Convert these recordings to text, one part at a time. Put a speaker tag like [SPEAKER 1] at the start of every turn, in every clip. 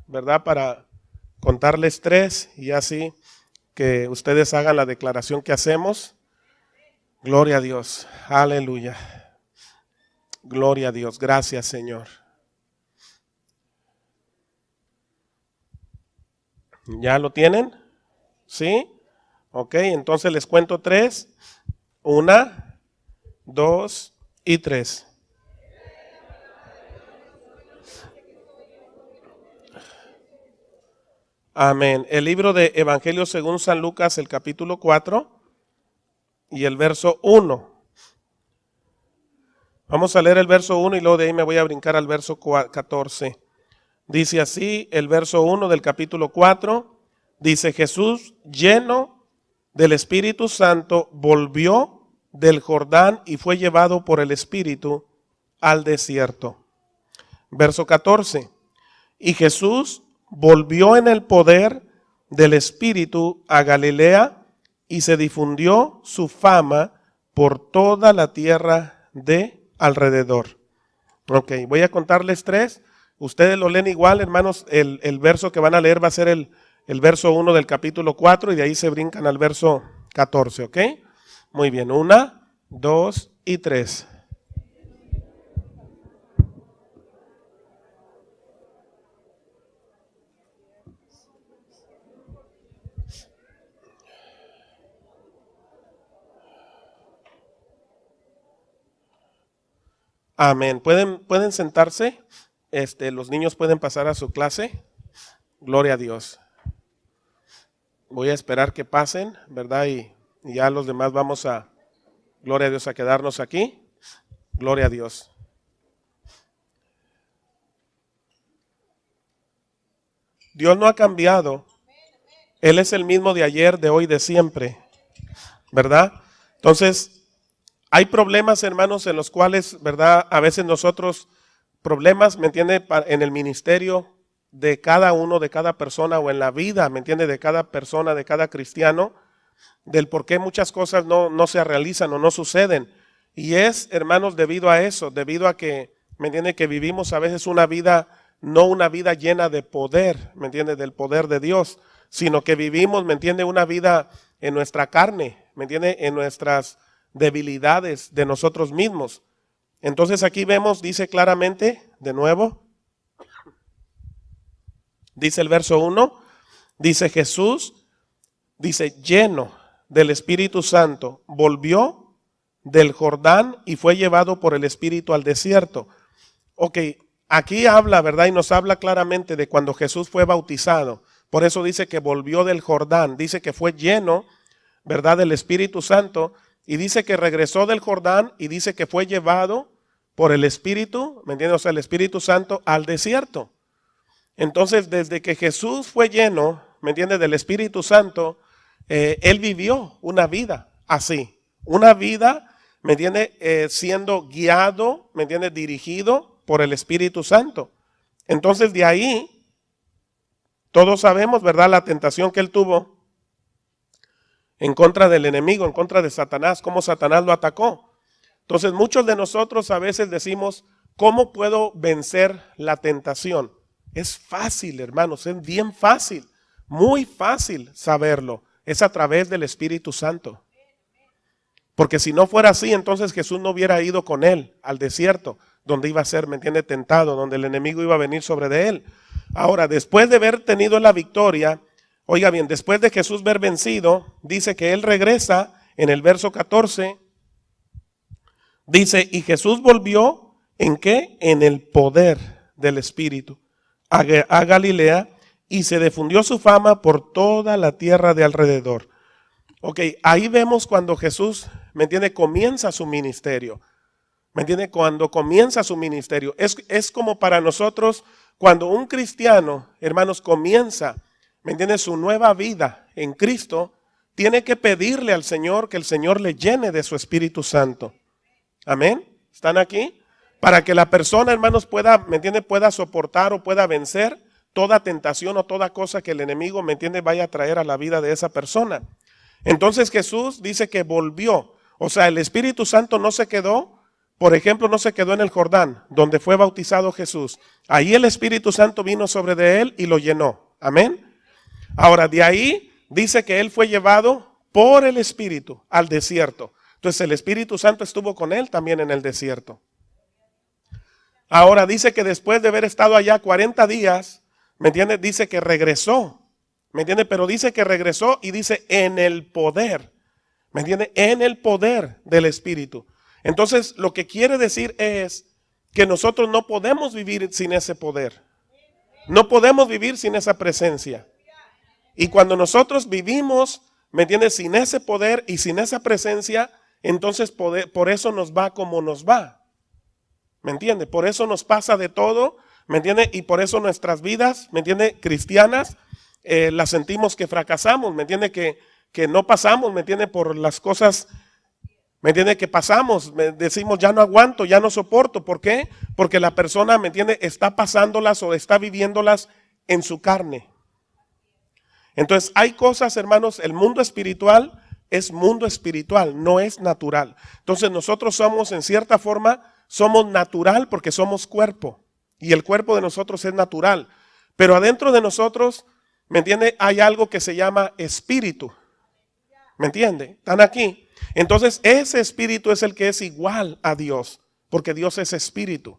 [SPEAKER 1] ¿verdad? Para contarles 3 y así que ustedes hagan la declaración que hacemos. Gloria a Dios. Aleluya. Gloria a Dios. Gracias, Señor. ¿Ya lo tienen? ¿Sí? Ok, entonces les cuento 3. 1, 2 y 3. Amén. El libro de Evangelio según San Lucas, el capítulo 4 y el verso 1. Vamos a leer el verso 1 y luego de ahí me voy a brincar al verso 14. Dice así el verso 1 del capítulo 4. Dice: Jesús, lleno del Espíritu Santo, volvió del Jordán y fue llevado por el Espíritu al desierto. Verso 14. Y Jesús volvió en el poder del Espíritu a Galilea y se difundió su fama por toda la tierra de alrededor. Ok, voy a contarles 3. Ustedes lo leen igual, hermanos. El verso que van a leer va a ser el verso 1 del capítulo 4 y de ahí se brincan al verso 14, ¿ok? Muy bien, 1, 2 y 3. Amén. ¿Pueden sentarse? Los niños pueden pasar a su clase. Gloria a Dios. Voy a esperar que pasen, ¿verdad? Y ya los demás vamos a, gloria a Dios, a quedarnos aquí. Gloria a Dios. Dios no ha cambiado. Él es el mismo de ayer, de hoy, de siempre, ¿verdad? Entonces, hay problemas, hermanos, en los cuales, ¿verdad? A veces nosotros, problemas, ¿me entiende? En el ministerio de cada uno, de cada persona, o en la vida, ¿me entiende? De cada persona, de cada cristiano, del por qué muchas cosas no se realizan o no suceden. Y es, hermanos, debido a eso, debido a que, ¿me entiende? Que vivimos a veces una vida, no una vida llena de poder, ¿me entiende? Del poder de Dios, sino que vivimos, ¿me entiende? Una vida en nuestra carne, ¿me entiende? En nuestras debilidades de nosotros mismos. Entonces aquí vemos, dice claramente, de nuevo, dice el verso 1, dice Jesús, dice lleno del Espíritu Santo, volvió del Jordán y fue llevado por el Espíritu al desierto. Ok, aquí habla, ¿verdad? Y nos habla claramente de cuando Jesús fue bautizado. Por eso dice que volvió del Jordán, dice que fue lleno, ¿verdad? Del Espíritu Santo. Y dice que regresó del Jordán y dice que fue llevado por el Espíritu, ¿me entiendes? O sea, el Espíritu Santo al desierto. Entonces, desde que Jesús fue lleno, ¿me entiendes? Del Espíritu Santo, Él vivió una vida así. Una vida, ¿me entiendes? Siendo guiado, ¿me entiendes? Dirigido por el Espíritu Santo. Entonces, de ahí, todos sabemos, ¿verdad? La tentación que Él tuvo en contra del enemigo, en contra de Satanás, cómo Satanás lo atacó. Entonces muchos de nosotros a veces decimos, ¿cómo puedo vencer la tentación? Es fácil, hermanos, es bien fácil, muy fácil saberlo. Es a través del Espíritu Santo. Porque si no fuera así, entonces Jesús no hubiera ido con él al desierto, donde iba a ser, ¿me entiende? Tentado, donde el enemigo iba a venir sobre de él. Ahora, después de haber tenido la victoria, oiga bien, después de Jesús ver vencido, dice que él regresa en el verso 14, dice, y Jesús volvió, ¿en qué? En el poder del Espíritu, a Galilea, y se difundió su fama por toda la tierra de alrededor. Ok, ahí vemos cuando Jesús, ¿me entiende? Comienza su ministerio, ¿me entiende? Cuando comienza su ministerio, es como para nosotros, cuando un cristiano, hermanos, comienza, ¿me entiendes? Su nueva vida en Cristo, tiene que pedirle al Señor que el Señor le llene de su Espíritu Santo. Amén. ¿Están aquí? Para que la persona, hermanos, pueda, ¿me entiende? Pueda soportar o pueda vencer toda tentación o toda cosa que el enemigo, ¿me entiende? Vaya a traer a la vida de esa persona. Entonces Jesús dice que volvió. O sea, el Espíritu Santo no se quedó por ejemplo, no se quedó en el Jordán, donde fue bautizado Jesús. Ahí el Espíritu Santo vino sobre de él y lo llenó. Amén. Ahora, de ahí dice que él fue llevado por el Espíritu al desierto. Entonces el Espíritu Santo estuvo con él también en el desierto. Ahora dice que después de haber estado allá 40 días, ¿me entiendes? Dice que regresó, ¿me entiendes? Pero dice que regresó y dice en el poder, ¿me entiendes? En el poder del Espíritu. Entonces lo que quiere decir es que nosotros no podemos vivir sin ese poder. No podemos vivir sin esa presencia. Y cuando nosotros vivimos, ¿me entiendes? Sin ese poder y sin esa presencia, entonces por eso nos va como nos va. ¿Me entiende? Por eso nos pasa de todo, ¿me entiende? Y por eso nuestras vidas, ¿me entiende? Cristianas, las sentimos que fracasamos, ¿me entiende? Que no pasamos, ¿me entiende? Por las cosas, ¿me entiende? Que pasamos, decimos ya no aguanto, ya no soporto. ¿Por qué? Porque la persona, ¿me entiende? Está pasándolas o está viviéndolas en su carne. Entonces hay cosas, hermanos, el mundo espiritual es mundo espiritual, no es natural. Entonces nosotros somos en cierta forma, somos natural porque somos cuerpo y el cuerpo de nosotros es natural. Pero adentro de nosotros, ¿me entiende? Hay algo que se llama espíritu. ¿Me entiende? Están aquí. Entonces ese espíritu es el que es igual a Dios, porque Dios es espíritu.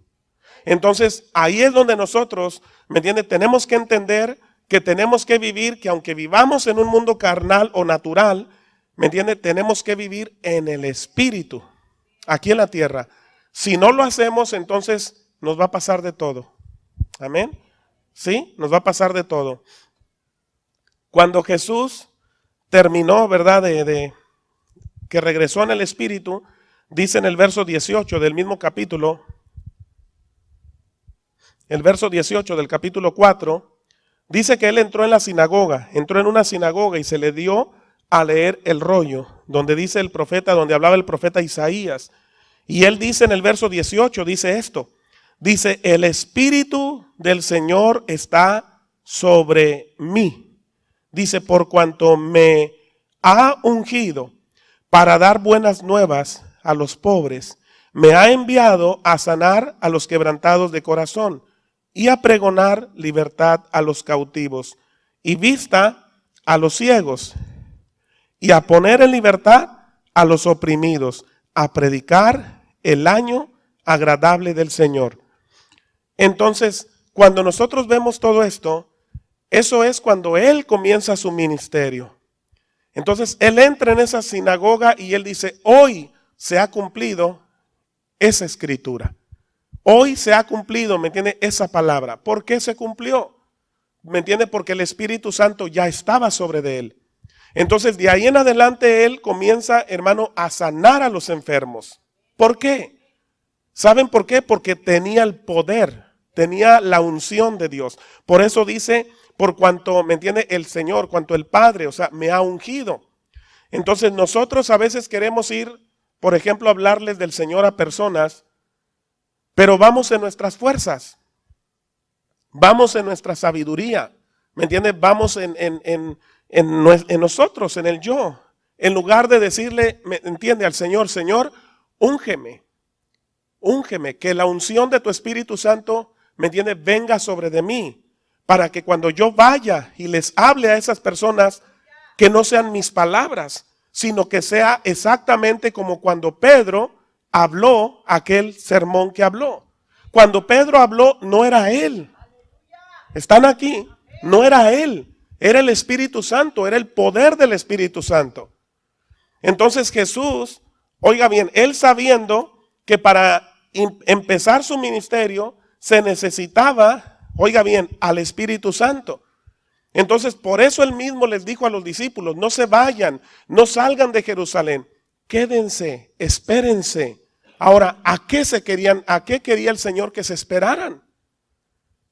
[SPEAKER 1] Entonces ahí es donde nosotros, ¿me entiende? Tenemos que entender que tenemos que vivir, que aunque vivamos en un mundo carnal o natural, ¿me entiende? Tenemos que vivir en el espíritu, aquí en la tierra. Si no lo hacemos, entonces nos va a pasar de todo. Amén. ¿Sí? Nos va a pasar de todo. Cuando Jesús terminó, ¿verdad? Que regresó en el Espíritu, dice en el verso 18 del mismo capítulo, el verso 18 del capítulo 4, dice que él entró en la sinagoga, entró en una sinagoga y se le dio a leer el rollo, donde dice el profeta, donde hablaba el profeta Isaías. Y él dice en el verso 18, dice esto, dice, el Espíritu del Señor está sobre mí. Dice, por cuanto me ha ungido para dar buenas nuevas a los pobres, me ha enviado a sanar a los quebrantados de corazón y a pregonar libertad a los cautivos y vista a los ciegos y a poner en libertad a los oprimidos, a predicar el año agradable del Señor. Entonces, cuando nosotros vemos todo esto, eso es cuando Él comienza su ministerio. Entonces, Él entra en esa sinagoga y Él dice, hoy se ha cumplido esa escritura. Hoy se ha cumplido, ¿me entiende? Esa palabra. ¿Por qué se cumplió? ¿Me entiende? Porque el Espíritu Santo ya estaba sobre de Él. Entonces, de ahí en adelante Él comienza, hermano, a sanar a los enfermos. ¿Por qué? ¿Saben por qué? Porque tenía el poder, tenía la unción de Dios. Por eso dice, por cuanto, ¿me entiende? El Señor, cuanto el Padre, o sea, me ha ungido. Entonces nosotros a veces queremos ir, por ejemplo, a hablarles del Señor a personas, pero vamos en nuestras fuerzas, vamos en nuestra sabiduría, ¿me entiende? Vamos en nosotros, en el yo. En lugar de decirle, ¿me entiende? Al Señor, Señor, úngeme, que la unción de tu Espíritu Santo, ¿me entiende? Venga sobre de mí, para que cuando yo vaya y les hable a esas personas, que no sean mis palabras, sino que sea exactamente como cuando Pedro habló aquel sermón que habló. Cuando Pedro habló, no era él. ¿Están aquí? No era él, era el Espíritu Santo, era el poder del Espíritu Santo. Entonces Jesús, oiga bien, él sabiendo que para empezar su ministerio se necesitaba, oiga bien, al Espíritu Santo. Entonces por eso él mismo les dijo a los discípulos, no se vayan, no salgan de Jerusalén, quédense, espérense. Ahora, ¿a qué quería el Señor que se esperaran?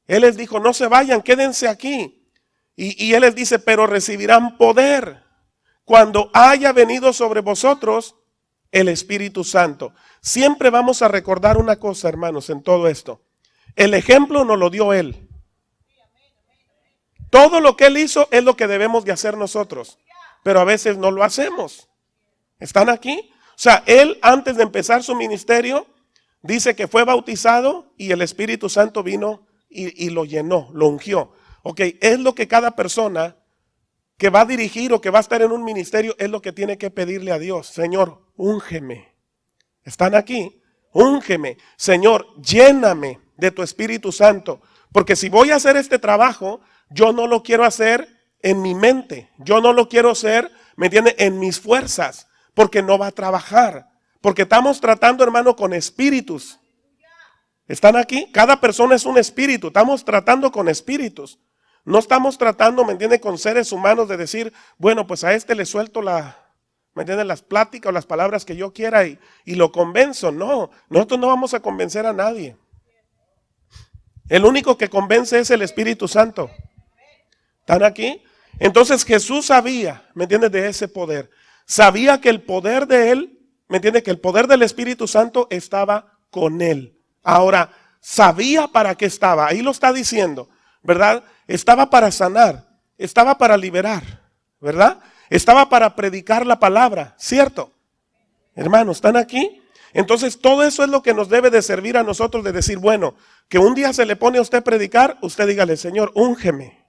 [SPEAKER 1] Él les dijo, no se vayan, quédense aquí. Y él les dice, pero recibirán poder cuando haya venido sobre vosotros el Espíritu Santo. Siempre vamos a recordar una cosa, hermanos, en todo esto. El ejemplo nos lo dio Él. Todo lo que Él hizo es lo que debemos de hacer nosotros, pero a veces no lo hacemos. ¿Están aquí? O sea, Él antes de empezar su ministerio, dice que fue bautizado y el Espíritu Santo vino y lo llenó, lo ungió. Ok, es lo que cada persona que va a dirigir o que va a estar en un ministerio es lo que tiene que pedirle a Dios. Señor, úngeme. ¿Están aquí? Úngeme. Señor, lléname de tu Espíritu Santo. Porque si voy a hacer este trabajo, yo no lo quiero hacer en mi mente. Yo no lo quiero hacer, ¿me entiende?, en mis fuerzas. Porque no va a trabajar. Porque estamos tratando, hermano, con espíritus. ¿Están aquí? Cada persona es un espíritu. Estamos tratando con espíritus. No estamos tratando, ¿me entiende?, con seres humanos de decir, bueno, pues a este le suelto ¿me entiende?, las pláticas o las palabras que yo quiera y lo convenzo. No, nosotros no vamos a convencer a nadie. El único que convence es el Espíritu Santo. ¿Están aquí? Entonces Jesús sabía, ¿me entiendes?, de ese poder. Sabía que el poder de él, ¿me entiendes?, que el poder del Espíritu Santo estaba con él. Ahora, sabía para qué estaba. Ahí lo está diciendo, ¿verdad? Estaba para sanar, estaba para liberar, ¿verdad? Estaba para predicar la palabra, ¿cierto? Hermanos, ¿están aquí? Entonces todo eso es lo que nos debe de servir a nosotros, de decir, bueno, que un día se le pone a usted a predicar, usted dígale, Señor, úngeme.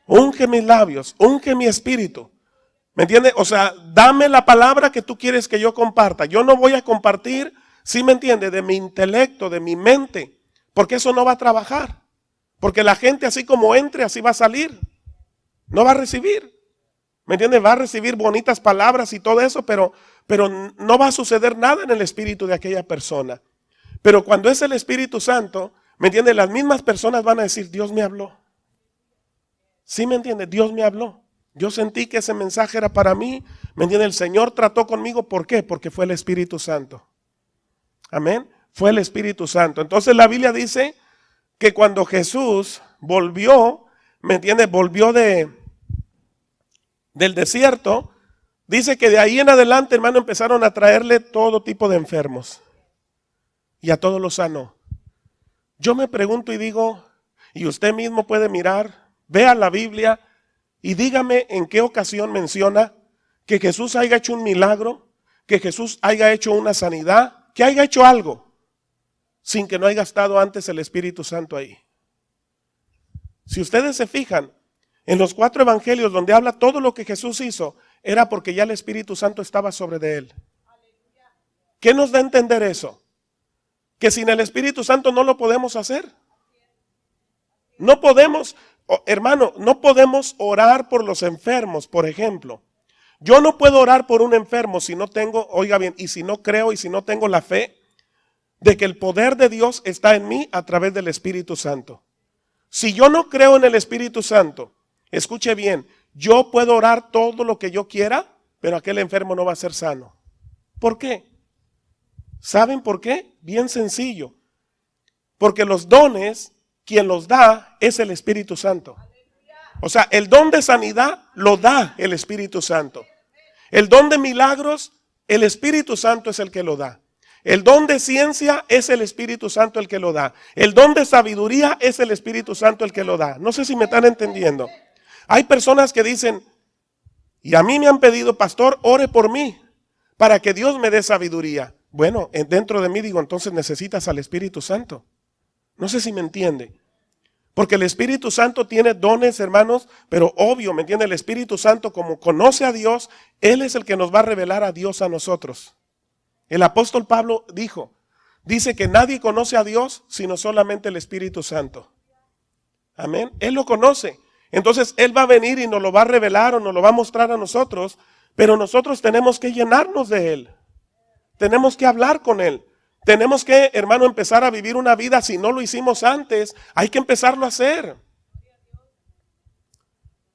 [SPEAKER 1] Unge mis labios, unge mi espíritu. ¿Me entiende? O sea, dame la palabra que tú quieres que yo comparta. Yo no voy a compartir, ¿sí me entiende?, de mi intelecto, de mi mente, porque eso no va a trabajar. Porque la gente así como entre, así va a salir. No va a recibir. ¿Me entiende? Va a recibir bonitas palabras y todo eso, pero no va a suceder nada en el espíritu de aquella persona. Pero cuando es el Espíritu Santo, ¿me entiende?, las mismas personas van a decir, Dios me habló. ¿Sí me entiende? Dios me habló. Yo sentí que ese mensaje era para mí. ¿Me entiende? El Señor trató conmigo. ¿Por qué? Porque fue el Espíritu Santo. Amén. Fue el Espíritu Santo. Entonces la Biblia dice que cuando Jesús volvió, ¿me entiende?, volvió del desierto, dice que de ahí en adelante, hermano, empezaron a traerle todo tipo de enfermos. Y a todos los sanó. Yo me pregunto y digo, y usted mismo puede mirar, vea la Biblia y dígame en qué ocasión menciona que Jesús haya hecho un milagro, que Jesús haya hecho una sanidad, que haya hecho algo sin que no haya estado antes el Espíritu Santo ahí. Si ustedes se fijan, en los 4 evangelios donde habla todo lo que Jesús hizo, era porque ya el Espíritu Santo estaba sobre de él. ¿Qué nos da a entender eso? Que sin el Espíritu Santo no lo podemos hacer. No podemos, hermano, no podemos orar por los enfermos, por ejemplo. Yo no puedo orar por un enfermo si no tengo, oiga bien, y si no creo y si no tengo la fe de que el poder de Dios está en mí a través del Espíritu Santo. Si yo no creo en el Espíritu Santo, escuche bien, yo puedo orar todo lo que yo quiera, pero aquel enfermo no va a ser sano. ¿Por qué? ¿Saben por qué? Bien sencillo. Porque los dones, quien los da es el Espíritu Santo. O sea, el don de sanidad lo da el Espíritu Santo. El don de milagros, el Espíritu Santo es el que lo da. El don de ciencia es el Espíritu Santo el que lo da. El don de sabiduría es el Espíritu Santo el que lo da. No sé si me están entendiendo. Hay personas que dicen, y a mí me han pedido, pastor, ore por mí, para que Dios me dé sabiduría. Bueno, dentro de mí digo, entonces necesitas al Espíritu Santo. No sé si me entiende. Porque el Espíritu Santo tiene dones, hermanos, pero obvio, ¿me entiende? El Espíritu Santo, como conoce a Dios, Él es el que nos va a revelar a Dios a nosotros. El apóstol Pablo dice que nadie conoce a Dios sino solamente el Espíritu Santo. Amén. Él lo conoce. Entonces Él va a venir y nos lo va a revelar o nos lo va a mostrar a nosotros, pero nosotros tenemos que llenarnos de Él. Tenemos que hablar con Él. Tenemos que, hermano, empezar a vivir una vida. Si no lo hicimos antes, hay que empezarlo a hacer.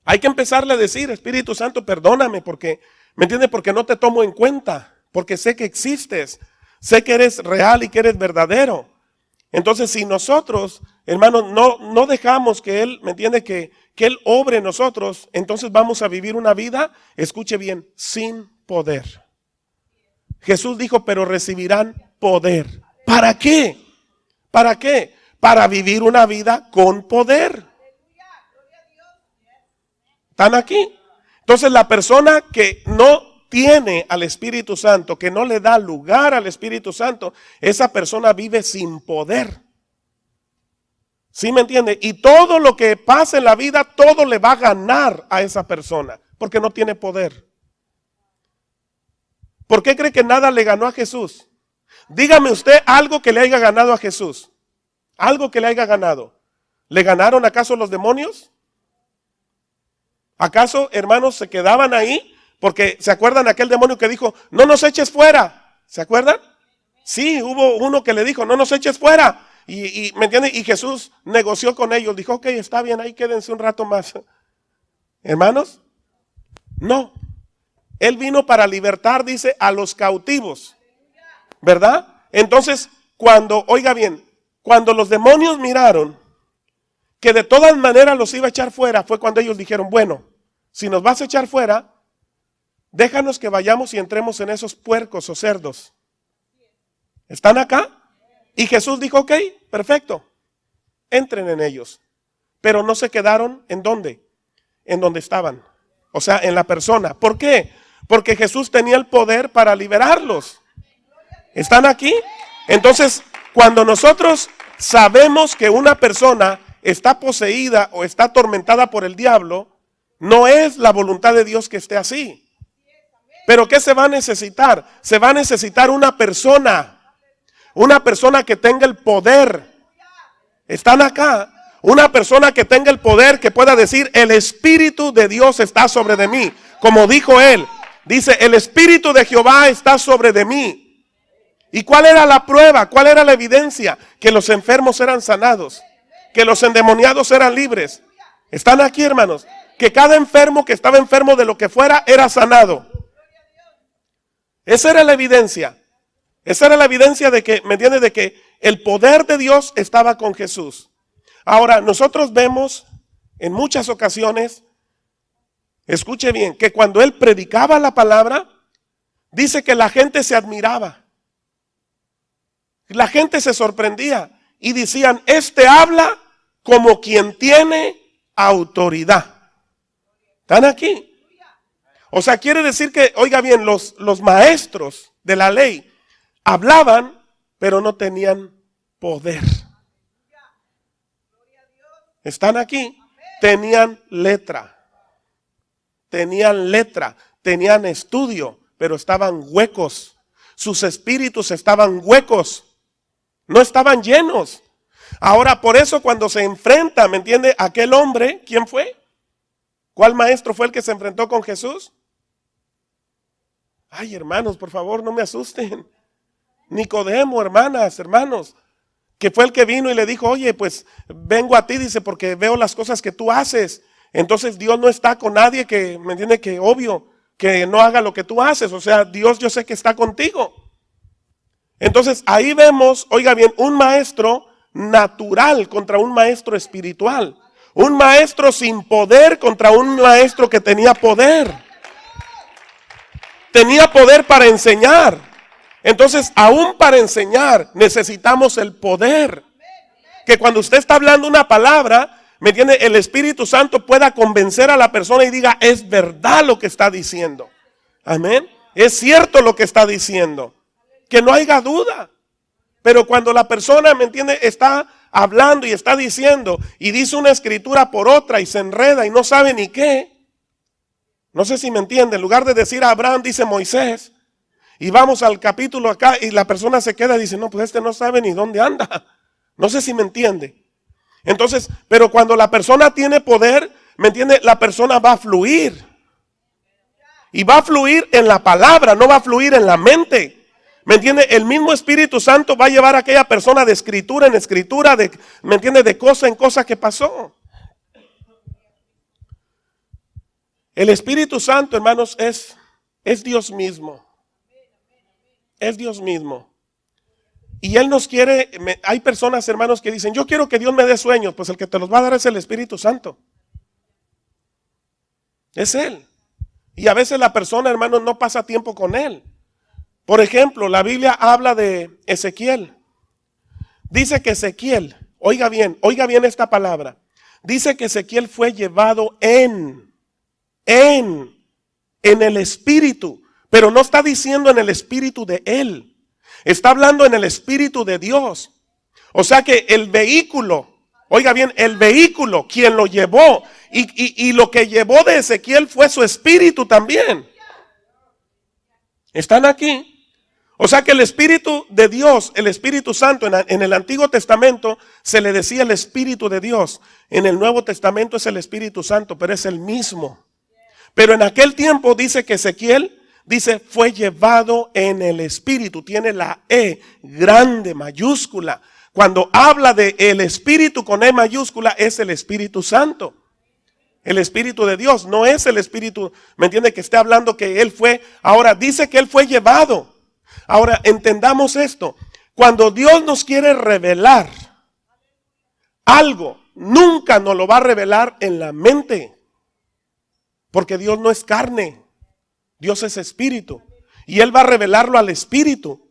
[SPEAKER 1] Hay que empezarle a decir, Espíritu Santo, perdóname porque, ¿me entiendes? Porque no te tomo en cuenta. Porque sé que existes, sé que eres real y que eres verdadero. Entonces, si nosotros, hermanos, no dejamos que Él, ¿me entiende? Que Él obre en nosotros, entonces vamos a vivir una vida, escuche bien, sin poder. Jesús dijo, pero recibirán poder. ¿Para qué? ¿Para qué? Para vivir una vida con poder. ¿Están aquí? Entonces, la persona que no tiene al Espíritu Santo, que no le da lugar al Espíritu Santo, esa persona vive sin poder. ¿Sí me entiende? Y todo lo que pasa en la vida, todo le va a ganar a esa persona, porque no tiene poder. ¿Por qué cree que nada le ganó a Jesús? Dígame usted algo que le haya ganado a Jesús. Algo que le haya ganado. ¿Le ganaron acaso los demonios? ¿Acaso, hermanos, se quedaban ahí? Porque ¿se acuerdan aquel demonio que dijo, no nos eches fuera? ¿Se acuerdan? Sí, hubo uno que le dijo, no nos eches fuera. Y ¿me entiende? Y Jesús negoció con ellos. Dijo, ok, está bien, ahí quédense un rato más. Hermanos, no. Él vino para libertar, dice, a los cautivos. ¿Verdad? Entonces, oiga bien, cuando los demonios miraron que de todas maneras los iba a echar fuera, fue cuando ellos dijeron, bueno, si nos vas a echar fuera, déjanos que vayamos y entremos en esos puercos o cerdos. ¿Están acá? Y Jesús dijo, ok, perfecto, entren en ellos. Pero no se quedaron, ¿en dónde? En donde estaban. O sea, en la persona. ¿Por qué? Porque Jesús tenía el poder para liberarlos. ¿Están aquí? Entonces, cuando nosotros sabemos que una persona está poseída o está atormentada por el diablo, no es la voluntad de Dios que esté así. Pero ¿qué se va a necesitar? Se va a necesitar una persona que tenga el poder. ¿Están acá? Una persona que tenga el poder, que pueda decir, el Espíritu de Dios está sobre de mí. Como dijo él, dice, el Espíritu de Jehová está sobre de mí. ¿Y cuál era la prueba? ¿Cuál era la evidencia? Que los enfermos eran sanados, que los endemoniados eran libres. ¿Están aquí, hermanos? Que cada enfermo que estaba enfermo de lo que fuera era sanado. Esa era la evidencia. Esa era la evidencia de que, ¿me entiendes? De que el poder de Dios estaba con Jesús. Ahora, nosotros vemos en muchas ocasiones, escuche bien, que cuando él predicaba la palabra, dice que la gente se admiraba. La gente se sorprendía y decían, este habla como quien tiene autoridad. ¿Están aquí? O sea, quiere decir que, oiga bien, los maestros de la ley hablaban, pero no tenían poder. ¿Están aquí? Tenían letra, tenían estudio, pero estaban huecos. Sus espíritus estaban huecos, no estaban llenos. Ahora, por eso cuando se enfrenta, ¿me entiende? Aquel hombre, ¿quién fue? ¿Cuál maestro fue el que se enfrentó con Jesús? Ay, hermanos, por favor, no me asusten. Nicodemo, hermanas, hermanos, que fue el que vino y le dijo, oye, pues vengo a ti, dice, porque veo las cosas que tú haces. Entonces Dios no está con nadie que, ¿me entiende? Que obvio, que no haga lo que tú haces. O sea, Dios yo sé que está contigo. Entonces ahí vemos, oiga bien, un maestro natural contra un maestro espiritual. Un maestro sin poder contra un maestro que tenía poder. Tenía poder para enseñar. Entonces, aún para enseñar necesitamos el poder. Que cuando usted está hablando una palabra, ¿me entiende? El Espíritu Santo pueda convencer a la persona y diga, es verdad lo que está diciendo. Amén. Es cierto lo que está diciendo. Que no haya duda. Pero cuando la persona, ¿me entiende? Está hablando y está diciendo y dice una escritura por otra y se enreda y no sabe ni qué. No sé si me entiende. En lugar de decir a Abraham, dice Moisés. Y vamos al capítulo acá y la persona se queda y dice, no, pues este no sabe ni dónde anda. No sé si me entiende. Entonces, pero cuando la persona tiene poder, ¿me entiende? La persona va a fluir. Y va a fluir en la palabra, no va a fluir en la mente. ¿Me entiende? El mismo Espíritu Santo va a llevar a aquella persona de escritura en escritura, ¿me entiende? De cosa en cosa que pasó. El Espíritu Santo, hermanos, es Dios mismo. Es Dios mismo. Y Él nos quiere, hay personas, hermanos, que dicen, yo quiero que Dios me dé sueños. Pues el que te los va a dar es el Espíritu Santo. Es Él. Y a veces la persona, hermanos, no pasa tiempo con Él. Por ejemplo, la Biblia habla de Ezequiel. Dice que Ezequiel, oiga bien esta palabra. Dice que Ezequiel fue llevado en el Espíritu Pero no está diciendo en el espíritu de él. Está hablando en el espíritu de Dios. O sea que el vehículo, oiga bien, el vehículo, quien lo llevó y lo que llevó de Ezequiel fue su espíritu también. ¿Están aquí? O sea que el Espíritu de Dios, el Espíritu Santo, en el Antiguo Testamento se le decía el Espíritu de Dios. En el Nuevo Testamento es el Espíritu Santo, pero es el mismo. Pero en aquel tiempo dice que Ezequiel, dice, fue llevado en el Espíritu. Tiene la E grande, mayúscula. Cuando habla de el Espíritu con E mayúscula, es el Espíritu Santo. El Espíritu de Dios, no es el Espíritu, ¿me entiende? Que esté hablando que Él fue, ahora dice que Él fue llevado. Ahora entendamos esto, cuando Dios nos quiere revelar algo, nunca nos lo va a revelar en la mente, porque Dios no es carne, Dios es Espíritu, y Él va a revelarlo al Espíritu.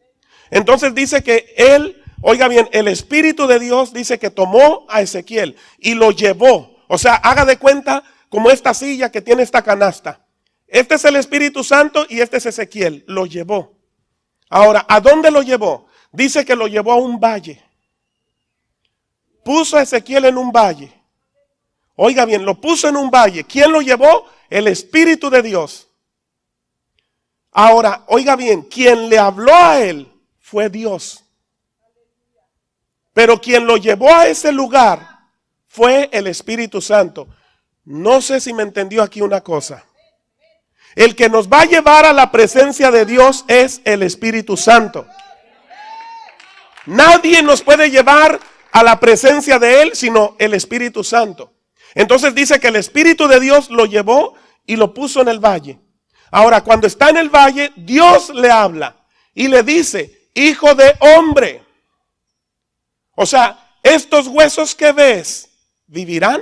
[SPEAKER 1] Entonces dice que Él, oiga bien, el Espíritu de Dios dice que tomó a Ezequiel y lo llevó. O sea, haga de cuenta como esta silla que tiene esta canasta. Este es el Espíritu Santo y este es Ezequiel. Lo llevó. Ahora, ¿a dónde lo llevó? Dice que lo llevó a un valle. Puso a Ezequiel en un valle. Oiga bien, lo puso en un valle. ¿Quién lo llevó? El Espíritu de Dios. Ahora, oiga bien, quien le habló a él fue Dios. Pero quien lo llevó a ese lugar fue el Espíritu Santo. No sé si me entendió aquí una cosa. El que nos va a llevar a la presencia de Dios es el Espíritu Santo. Nadie nos puede llevar a la presencia de Él sino el Espíritu Santo. Entonces dice que el Espíritu de Dios lo llevó y lo puso en el valle. Ahora, cuando está en el valle, Dios le habla y le dice, hijo de hombre. O sea, estos huesos que ves, ¿vivirán?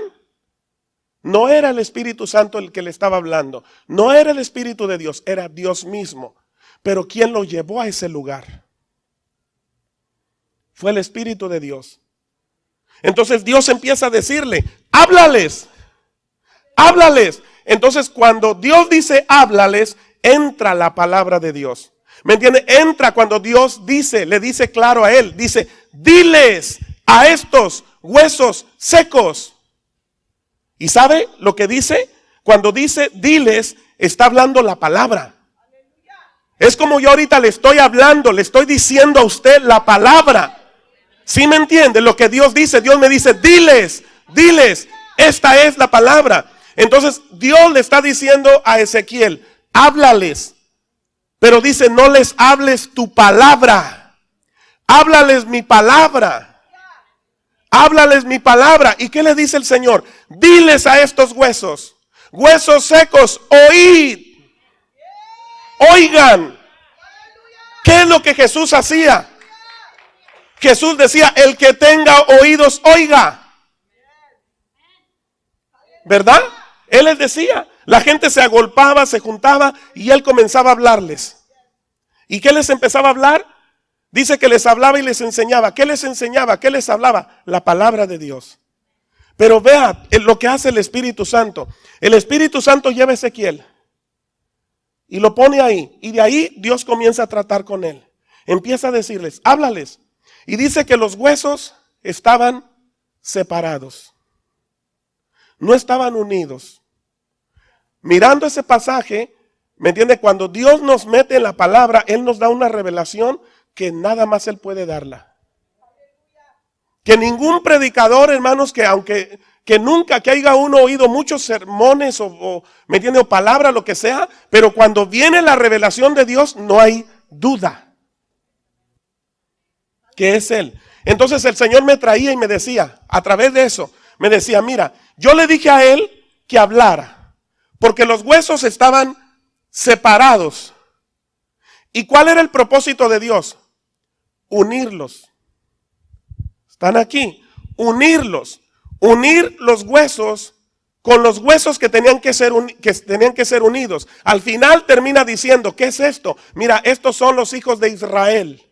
[SPEAKER 1] No era el Espíritu Santo el que le estaba hablando. No era el Espíritu de Dios, era Dios mismo. Pero ¿quién lo llevó a ese lugar? Fue el Espíritu de Dios. Entonces Dios empieza a decirle, háblales, háblales. Entonces cuando Dios dice háblales, entra la palabra de Dios. ¿Me entiende? Entra cuando Dios dice, le dice claro a él, dice, diles a estos huesos secos. ¿Y sabe lo que dice? Cuando dice diles, está hablando la palabra. Es como yo ahorita le estoy hablando, le estoy diciendo a usted la palabra. ¿Sí me entiende? Lo que Dios dice, Dios me dice, diles, diles, esta es la palabra. Entonces Dios le está diciendo a Ezequiel, háblales. Pero dice, no les hables tu palabra, háblales mi palabra. Háblales mi palabra. ¿Y qué le dice el Señor? Diles a estos huesos, huesos secos, oíd. Oigan. ¿Qué es lo que Jesús hacía? Jesús decía, el que tenga oídos, oiga. ¿Verdad? Él les decía. La gente se agolpaba, se juntaba y él comenzaba a hablarles. ¿Y qué les empezaba a hablar? Dice que les hablaba y les enseñaba. ¿Qué les enseñaba? ¿Qué les hablaba? La palabra de Dios. Pero vea lo que hace el Espíritu Santo. El Espíritu Santo lleva a Ezequiel y lo pone ahí. Y de ahí Dios comienza a tratar con él. Empieza a decirles, háblales. Y dice que los huesos estaban separados. No estaban unidos. Mirando ese pasaje, ¿me entiende? Cuando Dios nos mete en la palabra, Él nos da una revelación que nada más Él puede darla. Que ningún predicador, hermanos, que nunca, que haya uno oído muchos sermones ¿me entiende? O palabra, lo que sea, pero cuando viene la revelación de Dios, no hay duda que es Él. Entonces el Señor me traía y me decía, a través de eso, me decía, mira, yo le dije a Él que hablara, porque los huesos estaban separados. ¿Y cuál era el propósito de Dios? Unirlos. Están aquí. Unirlos. Unir los huesos con los huesos que tenían que ser unidos. Al final termina diciendo, ¿qué es esto? Mira, estos son los hijos de Israel.